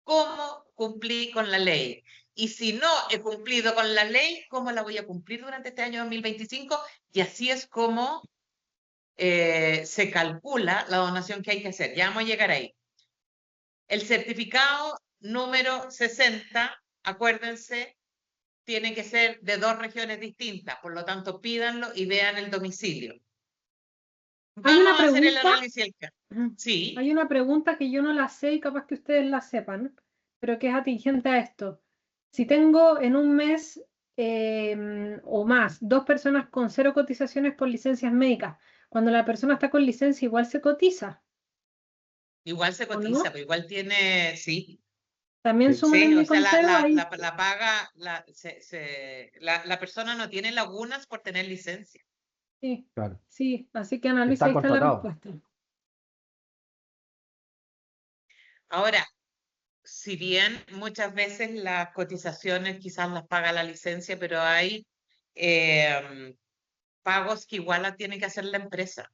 cómo cumplí con la ley. Y si no he cumplido con la ley, ¿cómo la voy a cumplir durante este año 2025? Y así es como se calcula la donación que hay que hacer. Ya vamos a llegar ahí. El certificado número 60, acuérdense, tiene que ser de 2 regiones distintas, por lo tanto pídanlo y vean el domicilio. Hay una Vamos a hacer el pregunta, análisis del caso. Sí, hay una pregunta que yo no la sé y capaz que ustedes la sepan, pero que es atingente a esto. Si tengo en un mes o más 2 personas con 0 cotizaciones por licencias médicas, cuando la persona está con licencia igual se cotiza, igual se ¿o cotiza, no? pero igual tiene, sí. También Sí. suman en Sí, o mi sea, conteo ahí. la paga, la persona no tiene lagunas por tener licencia. Sí, Claro. sí, así que Ana Luisa, Está ahí está la contratado. respuesta. Ahora, si bien muchas veces las cotizaciones quizás las paga la licencia, pero hay pagos que igual la tiene que hacer la empresa.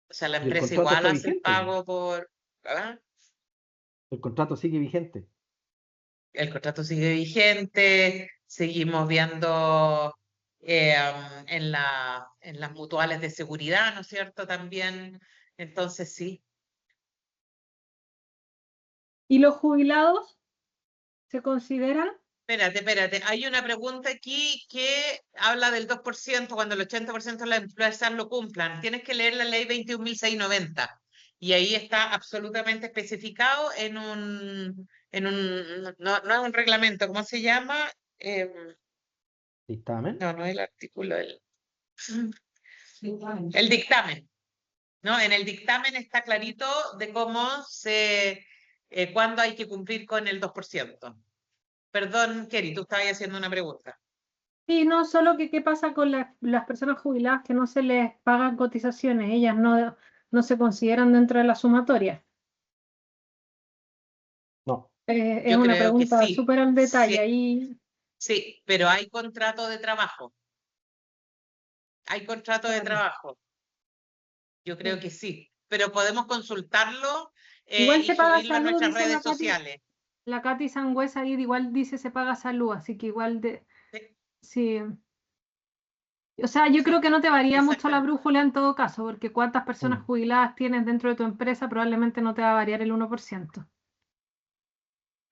O sea, la Y el empresa contrato igual está hace el vigente. pago por... ¿ah? El contrato sigue vigente. El contrato sigue vigente, seguimos viendo en las mutuales de seguridad, ¿no es cierto? También, entonces sí. ¿Y los jubilados se consideran? Espérate, hay una pregunta aquí que habla del 2% cuando el 80% de las empresas lo cumplan. Tienes que leer la ley 21.690 y ahí está absolutamente especificado no, no es un reglamento, ¿cómo se llama? Dictamen. No es el artículo, el dictamen, ¿no? En el dictamen está clarito de cuándo hay que cumplir con el 2%. Perdón, Keri, tú estabas haciendo una pregunta. Sí, no, solo que qué pasa con las personas jubiladas que no se les pagan cotizaciones, ellas no se consideran dentro de la sumatoria. No. Es Yo una creo que pregunta sí. súper al detalle. Sí, Ahí, sí, pero hay contrato de trabajo. Hay contrato de claro, trabajo. Yo creo sí. que sí. Pero podemos consultarlo Igual y se paga subirlo a salud, nuestras dice redes la Katy. sociales. La Katy Sangüesa ahí igual dice se paga salud, así que igual Sí, sí. O sea, yo creo sí, que no te varía mucho la exactamente. brújula en todo caso, porque cuántas personas Mm. jubiladas tienes dentro de tu empresa probablemente no te va a variar el 1%.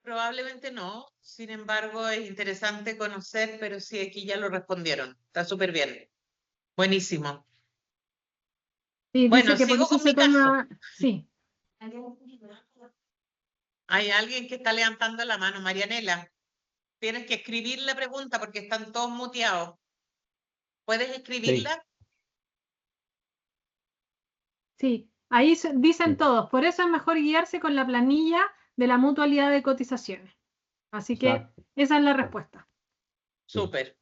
Probablemente no, sin embargo, es interesante conocer, pero sí, aquí ya lo respondieron. Está súper bien. Buenísimo. Sí, dice Bueno, que por sigo eso con se mi caso. toma, sí, Hay alguien que está levantando la mano, Marianela. Tienes que escribir la pregunta porque están todos muteados. ¿Puedes Sí, escribirla? sí. Ahí dicen sí, todos, por eso es mejor guiarse con la planilla de la mutualidad de cotizaciones. Así que exacto, esa es la exacto, respuesta. sí. Súper.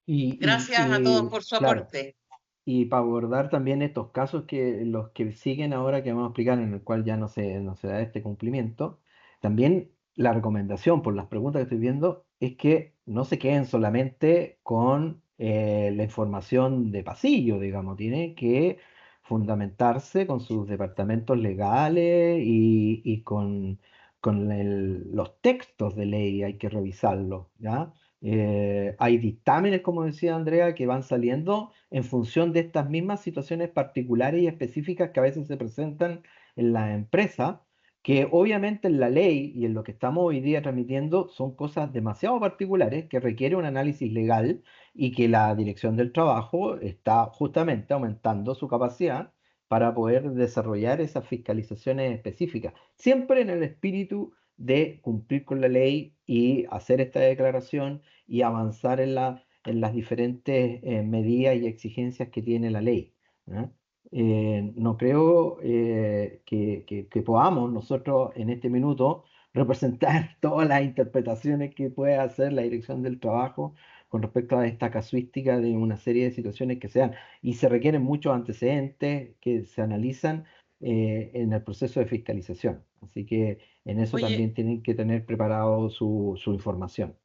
Y, Gracias a todos por su claro, aporte. y para abordar también estos casos que los que siguen ahora que vamos a explicar, en el cual ya no se da este cumplimiento, también la recomendación por las preguntas que estoy viendo es que no se queden solamente con la información de pasillo, digamos, tiene que fundamentarse con sus departamentos legales y con los textos de ley, hay que revisarlos, ¿ya? Hay dictámenes, como decía Andrea, que van saliendo en función de estas mismas situaciones particulares y específicas que a veces se presentan en la empresa, que obviamente en la ley y en lo que estamos hoy día transmitiendo son cosas demasiado particulares que requiere un análisis legal y que la Dirección del Trabajo está justamente aumentando su capacidad para poder desarrollar esas fiscalizaciones específicas, siempre en el espíritu de cumplir con la ley y hacer esta declaración y avanzar en las diferentes medidas y exigencias que tiene la ley. ¿Ah? No creo que podamos nosotros en este minuto representar todas las interpretaciones que puede hacer la Dirección del Trabajo con respecto a esta casuística de una serie de situaciones que sean, y se requieren muchos antecedentes que se analizan en el proceso de fiscalización. Así que en eso Oye, también tienen que tener preparado su información.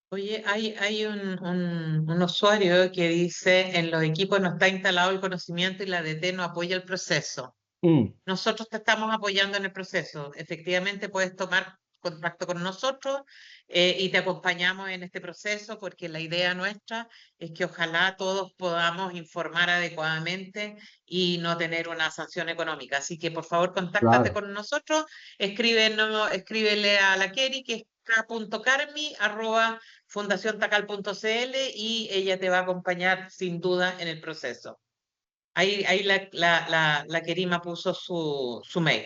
oye, hay un usuario que dice, en los equipos no está instalado el conocimiento y la DT no apoya el proceso. Mm, Nosotros te estamos apoyando en el proceso. Efectivamente, puedes tomar contacto con nosotros y te acompañamos en este proceso porque la idea nuestra es que ojalá todos podamos informar adecuadamente y no tener una sanción económica. Así que por favor, contáctate claro, con nosotros, escríbele a la Keri, que es k.carmi@fundaciontacal.cl y ella te va a acompañar sin duda en el proceso. Ahí la Kerima puso su mail.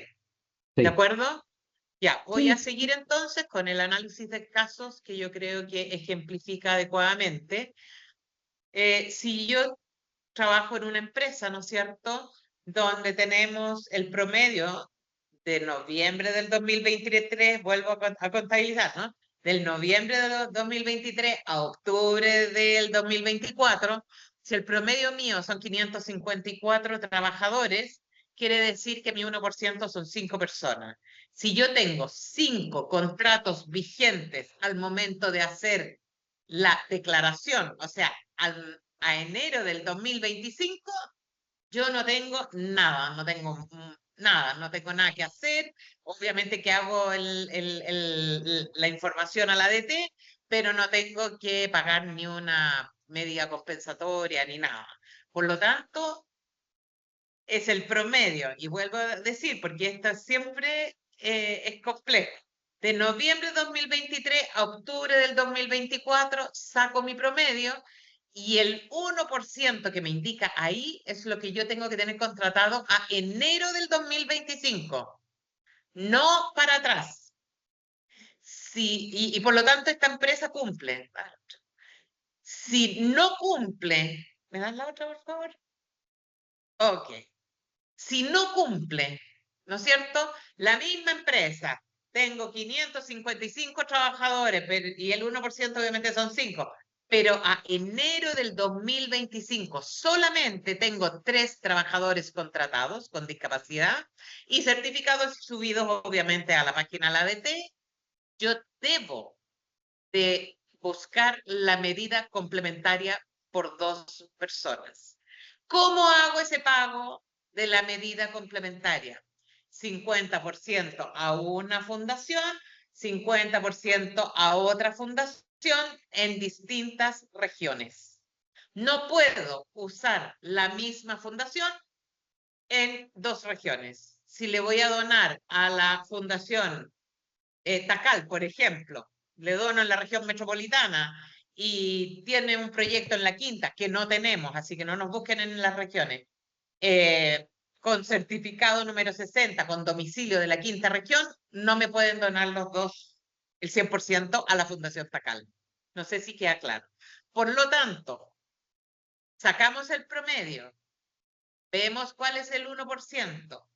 ¿De sí, acuerdo? Ya, voy a Sí, seguir entonces con el análisis de casos que yo creo que ejemplifica adecuadamente. Si yo trabajo en una empresa, ¿no es cierto?, donde tenemos el promedio de noviembre del 2023, vuelvo a contabilizar, ¿no? Del noviembre de 2023 a octubre del 2024, si el promedio mío son 554 trabajadores, quiere decir que mi 1% son 5 personas. Si yo tengo 5 contratos vigentes al momento de hacer la declaración, o sea, a enero del 2025, yo no tengo nada, no tengo nada, no tengo nada que hacer. Obviamente que hago la información a la DT, pero no tengo que pagar ni una medida compensatoria ni nada. Por lo tanto, es el promedio. Y vuelvo a decir, porque esto siempre es complejo. De noviembre de 2023 a octubre del 2024 saco mi promedio y el 1% que me indica ahí es lo que yo tengo que tener contratado a enero del 2025, no para atrás. Sí, y por lo tanto esta empresa cumple. Si no cumple, ¿me das la otra, por favor? Ok. Si no cumple, ¿no es cierto? La misma empresa, tengo 555 trabajadores y el 1% obviamente son 5, pero a enero del 2025 solamente tengo 3 trabajadores contratados con discapacidad y certificados subidos obviamente a la página la ADT, yo debo de buscar la medida complementaria por 2 personas. ¿Cómo hago ese pago de la medida complementaria? 50% a una fundación, 50% a otra fundación en distintas regiones. No puedo usar la misma fundación en 2 regiones. Si le voy a donar a la fundación Tacal, por ejemplo, le dono en la región metropolitana y tiene un proyecto en la quinta que no tenemos, así que no nos busquen en las regiones, con certificado número 60, con domicilio de la quinta región, no me pueden donar los 2, el 100% a la Fundación Tacal. No sé si queda claro. Por lo tanto, sacamos el promedio, vemos cuál es el 1%,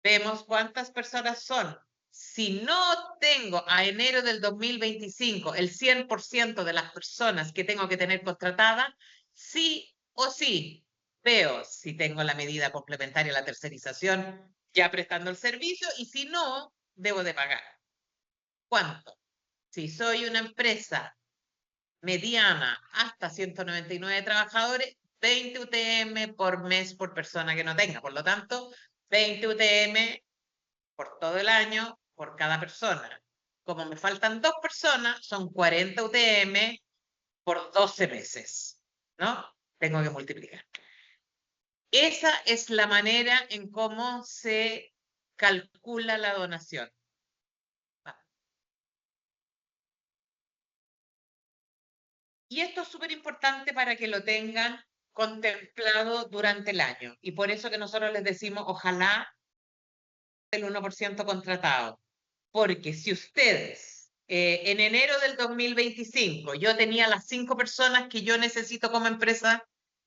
vemos cuántas personas son. Si no tengo a enero del 2025 el 100% de las personas que tengo que tener contratadas, sí o sí veo si tengo la medida complementaria, la tercerización, ya prestando el servicio, y si no, debo de pagar. ¿Cuánto? Si soy una empresa mediana hasta 199 trabajadores, 20 UTM por mes por persona que no tenga. Por lo tanto, 20 UTM por todo el año, por cada persona. Como me faltan 2 personas, son 40 UTM por 12 meses, ¿no? Tengo que multiplicar. Esa es la manera en cómo se calcula la donación. Y esto es súper importante para que lo tengan contemplado durante el año. Y por eso que nosotros les decimos, ojalá el 1% contratado. Porque si ustedes, en enero del 2025, yo tenía las 5 personas que yo necesito como empresa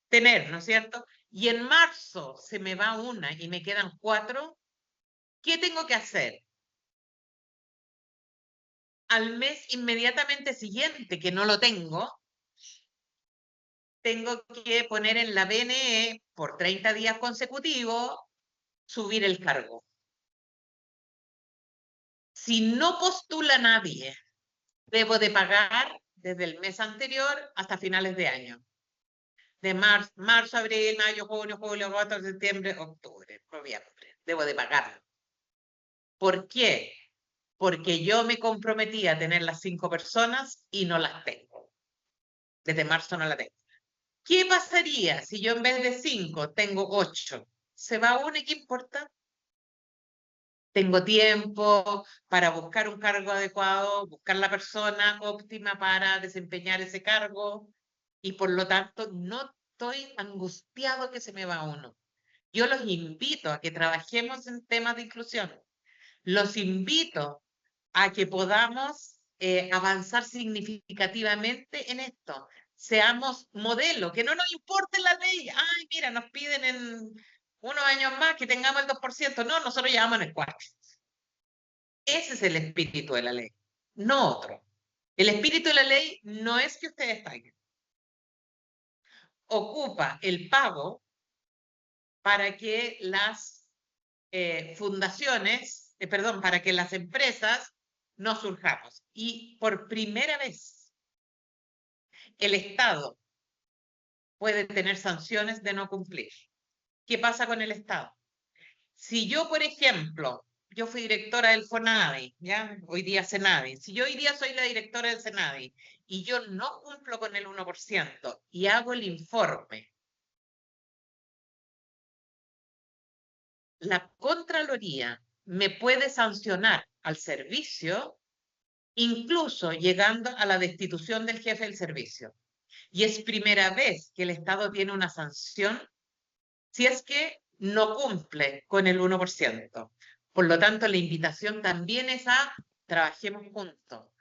tener, ¿no es cierto? Y en marzo se me va una y me quedan 4, ¿qué tengo que hacer? Al mes inmediatamente siguiente, que no lo tengo que poner en la BNE por 30 días consecutivos, subir el cargo. Si no postula nadie, debo de pagar desde el mes anterior hasta finales de año. De marzo, abril, mayo, junio, julio, agosto, septiembre, octubre, noviembre. Debo de pagarlo. ¿Por qué? Porque yo me comprometí a tener las 5 personas y no las tengo. Desde marzo no las tengo. ¿Qué pasaría si yo en vez de 5 tengo 8? ¿Se va una y qué importa? Tengo tiempo para buscar un cargo adecuado, buscar la persona óptima para desempeñar ese cargo, y por lo tanto no estoy angustiado que se me va uno. Yo los invito a que trabajemos en temas de inclusión. Los invito a que podamos avanzar significativamente en esto. Seamos modelo, que no nos importe la ley. Ay, mira, nos piden en unos años más que tengamos el 2%. No, nosotros llevamos en el 4%. Ese es el espíritu de la ley, no otro. El espíritu de la ley no es que ustedes paguen. Ocupa el pago para que las para que las empresas no surjamos. Y por primera vez, el Estado puede tener sanciones de no cumplir. ¿Qué pasa con el Estado? Si yo, por ejemplo, yo fui directora del FONAVI, ¿ya? Hoy día CENAVI. Si yo hoy día soy la directora del CENAVI y yo no cumplo con el 1% y hago el informe, la Contraloría me puede sancionar al servicio, incluso llegando a la destitución del jefe del servicio. Y es primera vez que el Estado tiene una sanción si es que no cumple con el 1%. Por lo tanto, la invitación también es a trabajemos juntos.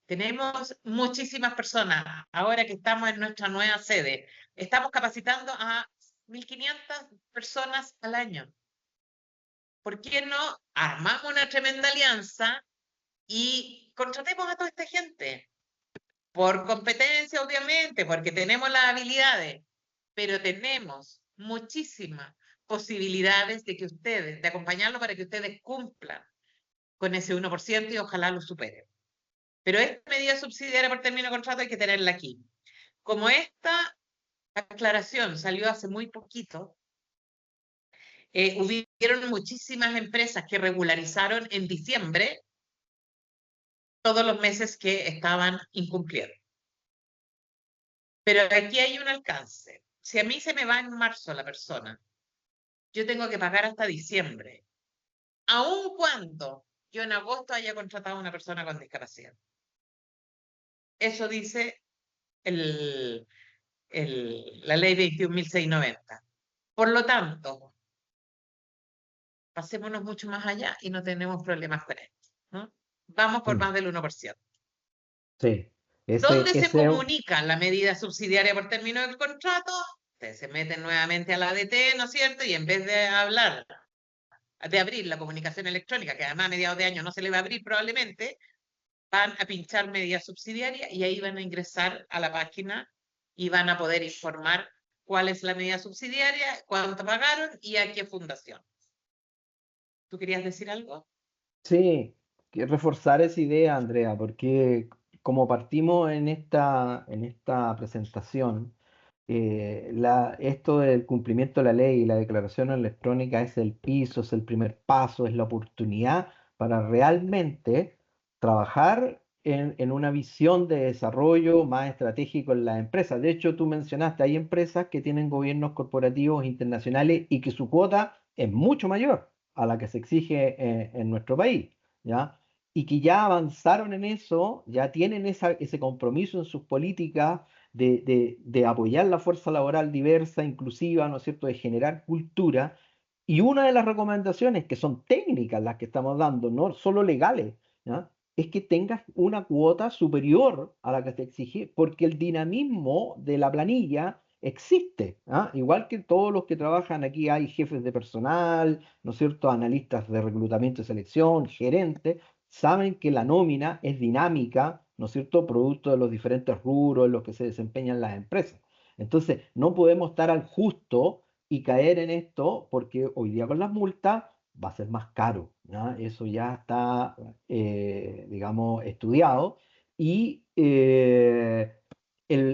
Tenemos muchísimas personas. Ahora que estamos en nuestra nueva sede, estamos capacitando a 1.500 personas al año. ¿Por qué no armamos una tremenda alianza y contratemos a toda esta gente? Por competencia, obviamente, porque tenemos las habilidades, pero tenemos muchísimas posibilidades de acompañarlo para que ustedes cumplan con ese 1% y ojalá lo superen. Pero esta medida subsidiaria por término de contrato hay que tenerla aquí. Como esta aclaración salió hace muy poquito, hubieron muchísimas empresas que regularizaron en diciembre todos los meses que estaban incumpliendo. Pero aquí hay un alcance. Si a mí se me va en marzo la persona, yo tengo que pagar hasta diciembre, aun cuando yo en agosto haya contratado a una persona con discapacidad. Eso dice la ley 21.690. Por lo tanto, pasémonos mucho más allá y no tenemos problemas con esto, ¿no? Vamos por más del 1%. Sí, ¿Dónde se ese, comunica la medida subsidiaria por término del contrato? Ustedes se meten nuevamente a la ADT, ¿no es cierto? Y en vez de hablar, de abrir la comunicación electrónica, que además a mediados de año no se le va a abrir probablemente, van a pinchar medida subsidiaria y ahí van a ingresar a la página y van a poder informar cuál es la medida subsidiaria, cuánto pagaron y a qué fundación. ¿Tú querías decir algo? Sí, que reforzar esa idea, Andrea, porque como partimos en esta presentación, esto del cumplimiento de la ley y la declaración electrónica es el piso, es el primer paso, es la oportunidad para realmente trabajar en una visión de desarrollo más estratégico en las empresas. De hecho, tú mencionaste, hay empresas que tienen gobiernos corporativos internacionales y que su cuota es mucho mayor a la que se exige en nuestro país, ¿ya? Y que ya avanzaron en eso, ya tienen ese compromiso en sus políticas de apoyar la fuerza laboral diversa, inclusiva, ¿no es cierto?, de generar cultura. Y una de las recomendaciones, que son técnicas las que estamos dando, no solo legales, ¿ya?, es que tengas una cuota superior a la que te exige, porque el dinamismo de la planilla existe, ¿ah? Igual que todos los que trabajan aquí, hay jefes de personal, ¿no es cierto?, analistas de reclutamiento y selección, gerentes, saben que la nómina es dinámica, ¿no es cierto?, producto de los diferentes rubros en los que se desempeñan las empresas. Entonces, no podemos estar al justo y caer en esto, porque hoy día con las multas va a ser más caro, ¿ya? Eso ya está, digamos, estudiado. Y el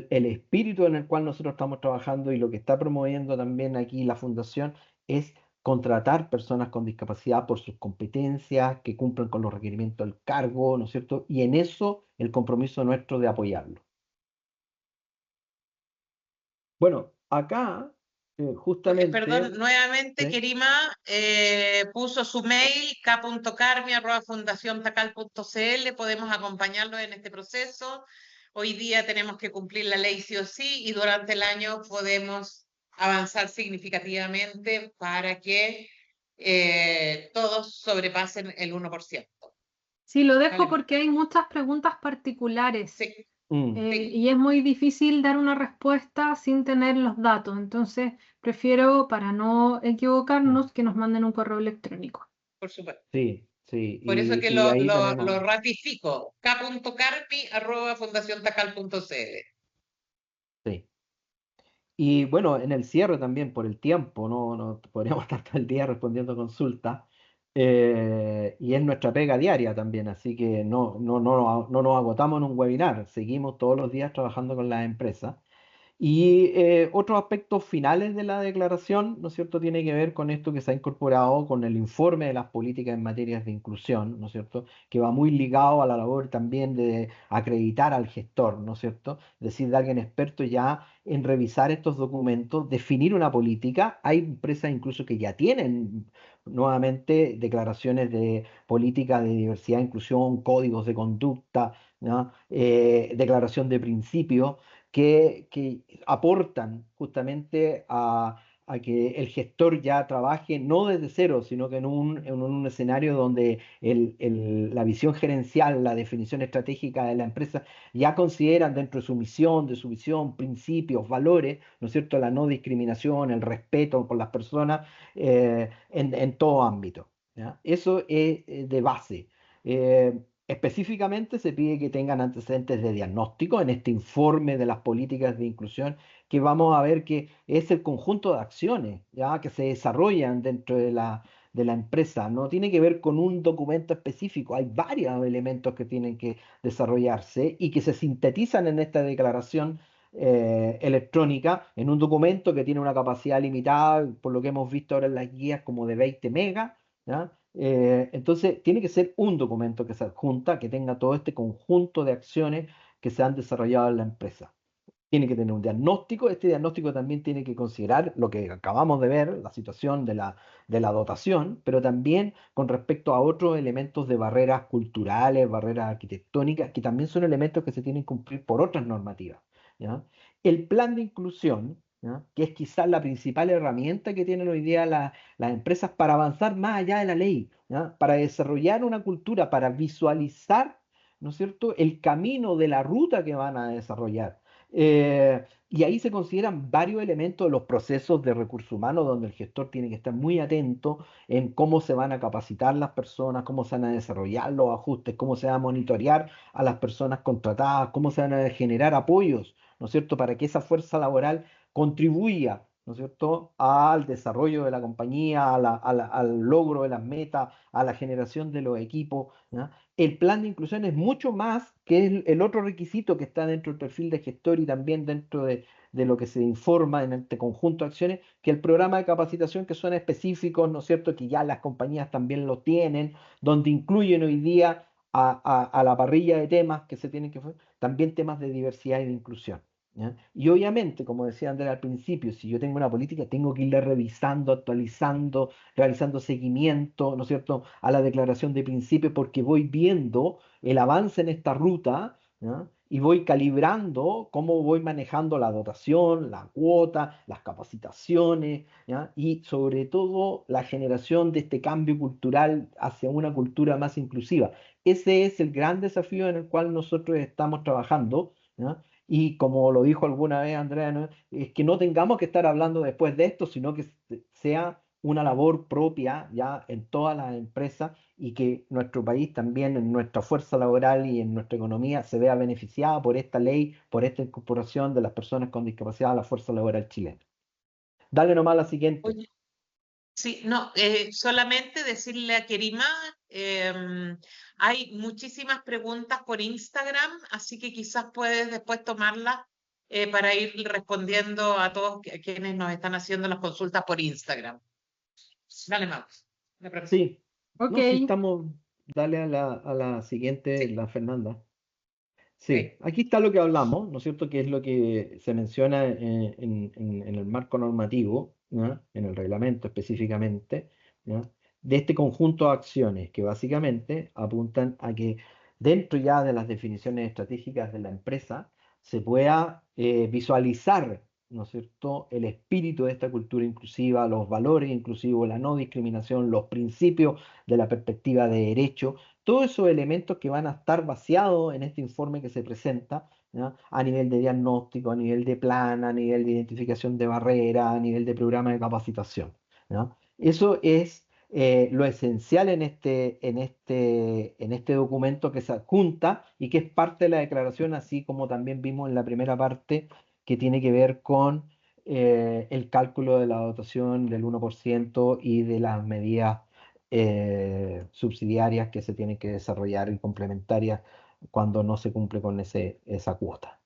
espíritu en el cual nosotros estamos trabajando y lo que está promoviendo también aquí la fundación es contratar personas con discapacidad por sus competencias, que cumplan con los requerimientos del cargo, ¿no es cierto? Y en eso el compromiso nuestro de apoyarlo. Bueno, acá, Perdón, justamente, nuevamente ¿sí? Kerima puso su mail k.carmi@fundaciontacal.cl. Podemos acompañarlo en este proceso. Hoy día tenemos que cumplir la ley sí o sí y durante el año podemos avanzar significativamente para que todos sobrepasen el 1%. Sí, lo dejo Vale. porque hay muchas preguntas particulares Sí, Mm, y es muy difícil dar una respuesta sin tener los datos. Entonces, prefiero, para no mm, equivocarnos, que nos manden un correo electrónico. por supuesto. sí, sí, Por eso que y ahí lo tenemos. ratifico. k.carpi@fundaciontacal.cl. Sí. Y bueno, en el cierre también, por el tiempo, no podríamos estar todo el día respondiendo consultas, y es nuestra pega diaria también, así que no nos agotamos en un webinar, seguimos todos los días trabajando con las empresas. Y otros aspectos finales de la declaración, ¿no es cierto?, tiene que ver con esto que se ha incorporado con el informe de las políticas en materias de inclusión, ¿no es cierto?, que va muy ligado a la labor también de acreditar al gestor, ¿no es cierto?, es decir, de alguien experto ya en revisar estos documentos, definir una política. Hay empresas incluso que ya tienen nuevamente declaraciones de política de diversidad e inclusión, códigos de conducta, ¿no?, declaración de principios que aportan justamente a que el gestor ya trabaje no desde cero, sino que en un escenario donde la visión gerencial, la definición estratégica de la empresa ya consideran dentro de su misión, de su visión, principios, valores, ¿no es cierto?, la no discriminación, el respeto por las personas, en todo ámbito, ¿ya? Eso es de base. Específicamente se pide que tengan antecedentes de diagnóstico en este informe de las políticas de inclusión, que vamos a ver que es el conjunto de acciones, ¿ya?, que se desarrollan dentro de la empresa. No tiene que ver con un documento específico, hay varios elementos que tienen que desarrollarse y que se sintetizan en esta declaración electrónica en un documento que tiene una capacidad limitada, por lo que hemos visto ahora en las guías, como de 20 megas, ¿ya? Entonces, tiene que ser un documento que se adjunta, que tenga todo este conjunto de acciones que se han desarrollado en la empresa. Tiene que tener un diagnóstico. Este diagnóstico también tiene que considerar lo que acabamos de ver, la situación de la dotación, pero también con respecto a otros elementos de barreras culturales, barreras arquitectónicas, que también son elementos que se tienen que cumplir por otras normativas, ¿ya? El plan de inclusión, ¿ya? Que es quizás la principal herramienta que tienen hoy día las empresas para avanzar más allá de la ley, ¿ya? Para desarrollar una cultura, para visualizar, ¿no es cierto?, el camino de la ruta que van a desarrollar. Y ahí se consideran varios elementos de los procesos de recursos humanos, donde el gestor tiene que estar muy atento en cómo se van a capacitar las personas, cómo se van a desarrollar los ajustes, cómo se va a monitorear a las personas contratadas, cómo se van a generar apoyos, ¿no es cierto?, para que esa fuerza laboral contribuya, ¿no es cierto?, al desarrollo de la compañía, al logro de las metas, a la generación de los equipos, ¿ya? El plan de inclusión es mucho más que el otro requisito que está dentro del perfil de gestor y también dentro de lo que se informa en este conjunto de acciones, que el programa de capacitación, que son específicos, ¿no es cierto?, que ya las compañías también lo tienen, donde incluyen hoy día a la parrilla de temas que se tienen que hacer, también temas de diversidad y de inclusión, ¿ya? Y obviamente, como decía Andrea al principio, si yo tengo una política, tengo que irla revisando, actualizando, realizando seguimiento, ¿no es cierto?, a la declaración de principios, porque voy viendo el avance en esta ruta, ¿ya? Y voy calibrando cómo voy manejando la dotación, la cuota, las capacitaciones, ¿ya? Y sobre todo la generación de este cambio cultural hacia una cultura más inclusiva. Ese es el gran desafío en el cual nosotros estamos trabajando, ¿ya? Y como lo dijo alguna vez Andrea, ¿no?, es que no tengamos que estar hablando después de esto, sino que sea una labor propia ya en todas las empresas, y que nuestro país también, en nuestra fuerza laboral y en nuestra economía, se vea beneficiada por esta ley, por esta incorporación de las personas con discapacidad a la fuerza laboral chilena. Dale nomás la siguiente. Oye, sí, no, solamente decirle a Kerima, hay muchísimas preguntas por Instagram, así que quizás puedes después tomarlas para ir respondiendo a todos quienes nos están haciendo las consultas por Instagram. Dale, Maus. Sí, Ok, no, sí estamos. Dale a la siguiente, Sí, la Fernanda. Sí, ok. aquí está lo que hablamos, ¿no es cierto? Que es lo que se menciona en el marco normativo, ¿ya? En el reglamento específicamente, ¿ya? De este conjunto de acciones que básicamente apuntan a que dentro ya de las definiciones estratégicas de la empresa se pueda visualizar, ¿no es cierto?, el espíritu de esta cultura inclusiva, los valores inclusivos, la no discriminación, los principios de la perspectiva de derecho, todos esos elementos que van a estar vaciados en este informe que se presenta, ¿ya? A nivel de diagnóstico, a nivel de plan, a nivel de identificación de barreras, a nivel de programa de capacitación, ¿ya? Eso es lo esencial en este documento que se adjunta y que es parte de la declaración, así como también vimos en la primera parte, que tiene que ver con el cálculo de la dotación del 1% y de las medidas subsidiarias que se tienen que desarrollar y complementarias cuando no se cumple con esa cuota.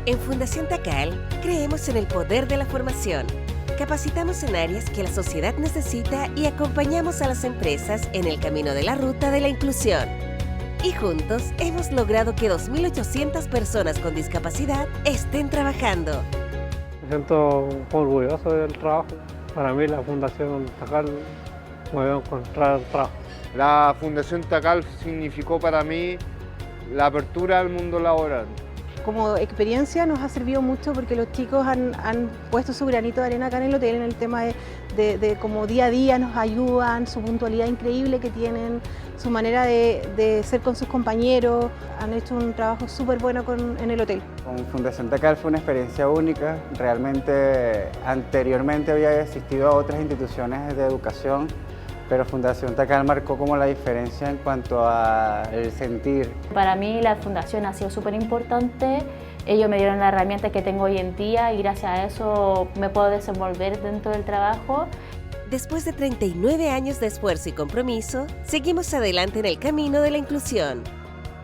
En Fundación Tacal creemos en el poder de la formación. Capacitamos en áreas que la sociedad necesita y acompañamos a las empresas en el camino de la ruta de la inclusión. Y juntos hemos logrado que 2.800 personas con discapacidad estén trabajando. Me siento orgulloso del trabajo. Para mí la Fundación Tacal me va a encontrar trabajo. La Fundación Tacal significó para mí la apertura al mundo laboral. Como experiencia nos ha servido mucho porque los chicos han puesto su granito de arena acá en el hotel, en el tema de como día a día nos ayudan, su puntualidad increíble que tienen, su manera de ser con sus compañeros. Han hecho un trabajo súper bueno en el hotel. Con Fundación Tacal fue una experiencia única. Realmente anteriormente había asistido a otras instituciones de educación, pero Fundación Tacal marcó como la diferencia en cuanto al sentir. Para mí la fundación ha sido súper importante. Ellos me dieron la herramienta que tengo hoy en día y gracias a eso me puedo desenvolver dentro del trabajo. Después de 39 años de esfuerzo y compromiso, seguimos adelante en el camino de la inclusión.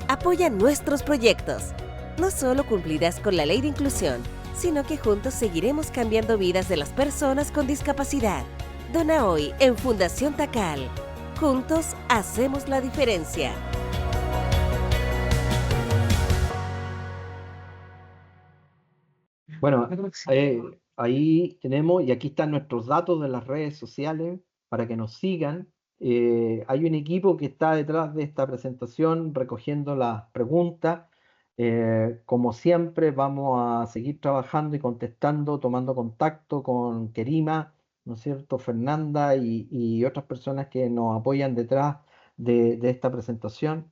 Apoya nuestros proyectos. No solo cumplirás con la ley de inclusión, sino que juntos seguiremos cambiando vidas de las personas con discapacidad. Dona hoy en Fundación Tacal. Juntos hacemos la diferencia. Bueno, ahí tenemos, y aquí están nuestros datos de las redes sociales para que nos sigan. Hay un equipo que está detrás de esta presentación recogiendo las preguntas. Como siempre, vamos a seguir trabajando y contestando, tomando contacto con Kerima, ¿no es cierto?, Fernanda y otras personas que nos apoyan detrás de esta presentación.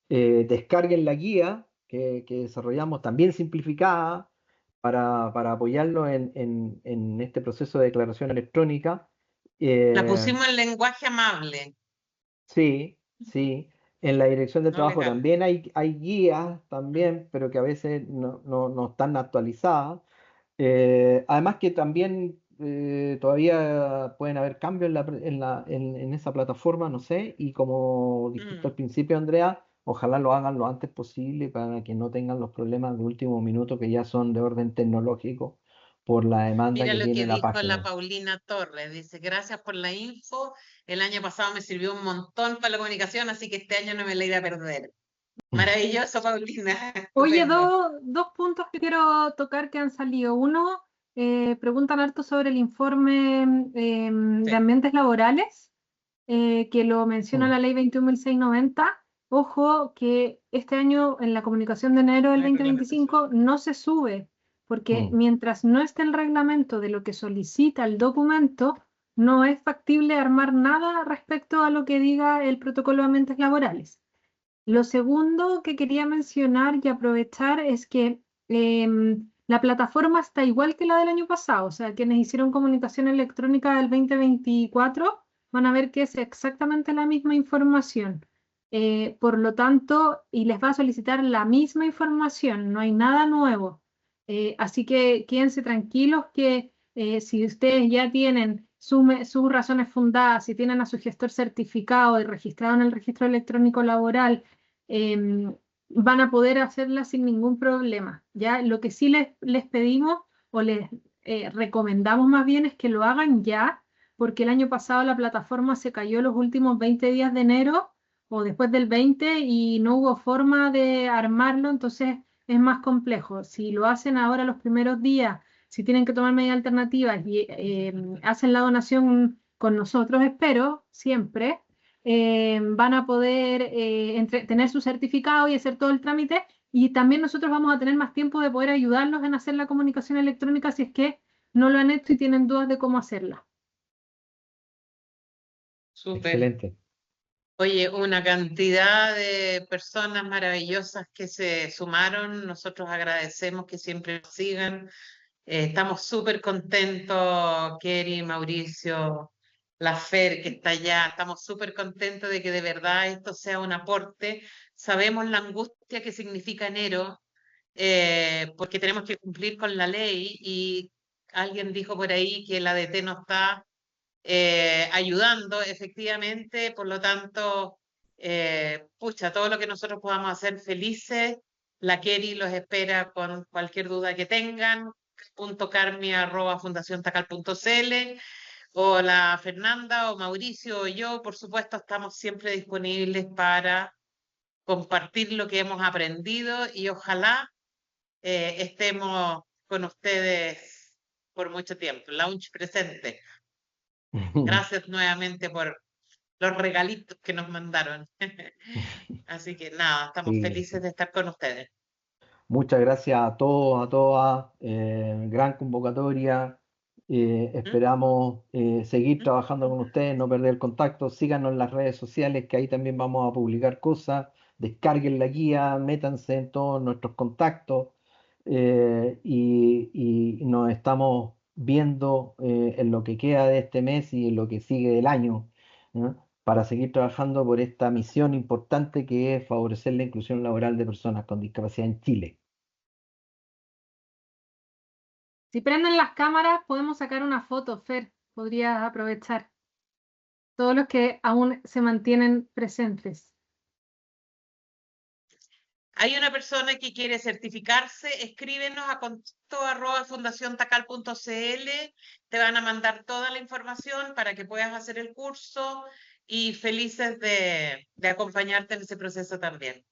Descarguen la guía que desarrollamos, también simplificada, para apoyarlo en este proceso de declaración electrónica. La pusimos en lenguaje amable. Sí, sí. En la dirección de No trabajo legal. también hay guías, también, pero que a veces no están actualizadas. Además que también todavía pueden haber cambios en esa plataforma, no sé, y como dijiste al principio, Andrea, ojalá lo hagan lo antes posible para que no tengan los problemas de último minuto que ya son de orden tecnológico por la demanda Mira que lo tiene que la dijo la página. Paulina Torres. Dice, gracias por la info. El año pasado me sirvió un montón para la comunicación, así que este año no me la iré a perder. Maravilloso, Paulina. Oye, Estupendo. dos puntos que quiero tocar que han salido. Uno, preguntan harto sobre el informe de Sí. ambientes laborales, que lo menciona Mm. la ley 21.690. Ojo que este año en la comunicación de enero del No hay problema. 2025 no se sube, porque Mm. mientras no esté el reglamento de lo que solicita el documento, no es factible armar nada respecto a lo que diga el protocolo de ambientes laborales. Lo segundo que quería mencionar y aprovechar es que la plataforma está igual que la del año pasado, o sea, quienes hicieron comunicación electrónica del 2024 van a ver que es exactamente la misma información. Por lo tanto, y les va a solicitar la misma información, no hay nada nuevo. Así que quédense tranquilos que si ustedes ya tienen sus razones fundadas, si tienen a su gestor certificado y registrado en el registro electrónico laboral, van a poder hacerla sin ningún problema. ¿Ya? Lo que sí les pedimos o les recomendamos más bien es que lo hagan ya, porque el año pasado la plataforma se cayó los últimos 20 días de enero o después del 20 y no hubo forma de armarlo, entonces es más complejo. Si lo hacen ahora los primeros días, si tienen que tomar medidas alternativas y hacen la donación con nosotros, espero, siempre, van a poder tener su certificado y hacer todo el trámite, y también nosotros vamos a tener más tiempo de poder ayudarlos en hacer la comunicación electrónica si es que no lo han hecho y tienen dudas de cómo hacerla. Súper. Excelente. Oye, una cantidad de personas maravillosas que se sumaron. Nosotros agradecemos que siempre nos sigan. Estamos súper contentos, Keri, Mauricio, la Fer que está allá. Estamos súper contentos de que de verdad esto sea un aporte. Sabemos la angustia que significa enero, porque tenemos que cumplir con la ley y alguien dijo por ahí que la ADT no está ayudando efectivamente, por lo tanto, pucha, todo lo que nosotros podamos hacer felices, la Keri los espera con cualquier duda que tengan, .carmi@fundaciontacal.cl, o la Fernanda o Mauricio o yo, por supuesto, estamos siempre disponibles para compartir lo que hemos aprendido y ojalá estemos con ustedes por mucho tiempo. Launch presente. Gracias nuevamente por los regalitos que nos mandaron. Así que nada, estamos Sí, felices de estar con ustedes. muchas gracias a todos, a todas. Gran convocatoria. Esperamos seguir trabajando con ustedes, no perder el contacto. Síganos en las redes sociales, que ahí también vamos a publicar cosas. Descarguen la guía, métanse en todos nuestros contactos y nos estamos viendo en lo que queda de este mes y en lo que sigue del año, ¿no? Para seguir trabajando por esta misión importante que es favorecer la inclusión laboral de personas con discapacidad en Chile. Si prenden las cámaras, podemos sacar una foto, Fer, podrías aprovechar. Todos los que aún se mantienen presentes. Hay una persona que quiere certificarse, escríbenos a contacto@fundaciontacal.cl, te van a mandar toda la información para que puedas hacer el curso y felices de acompañarte en ese proceso también.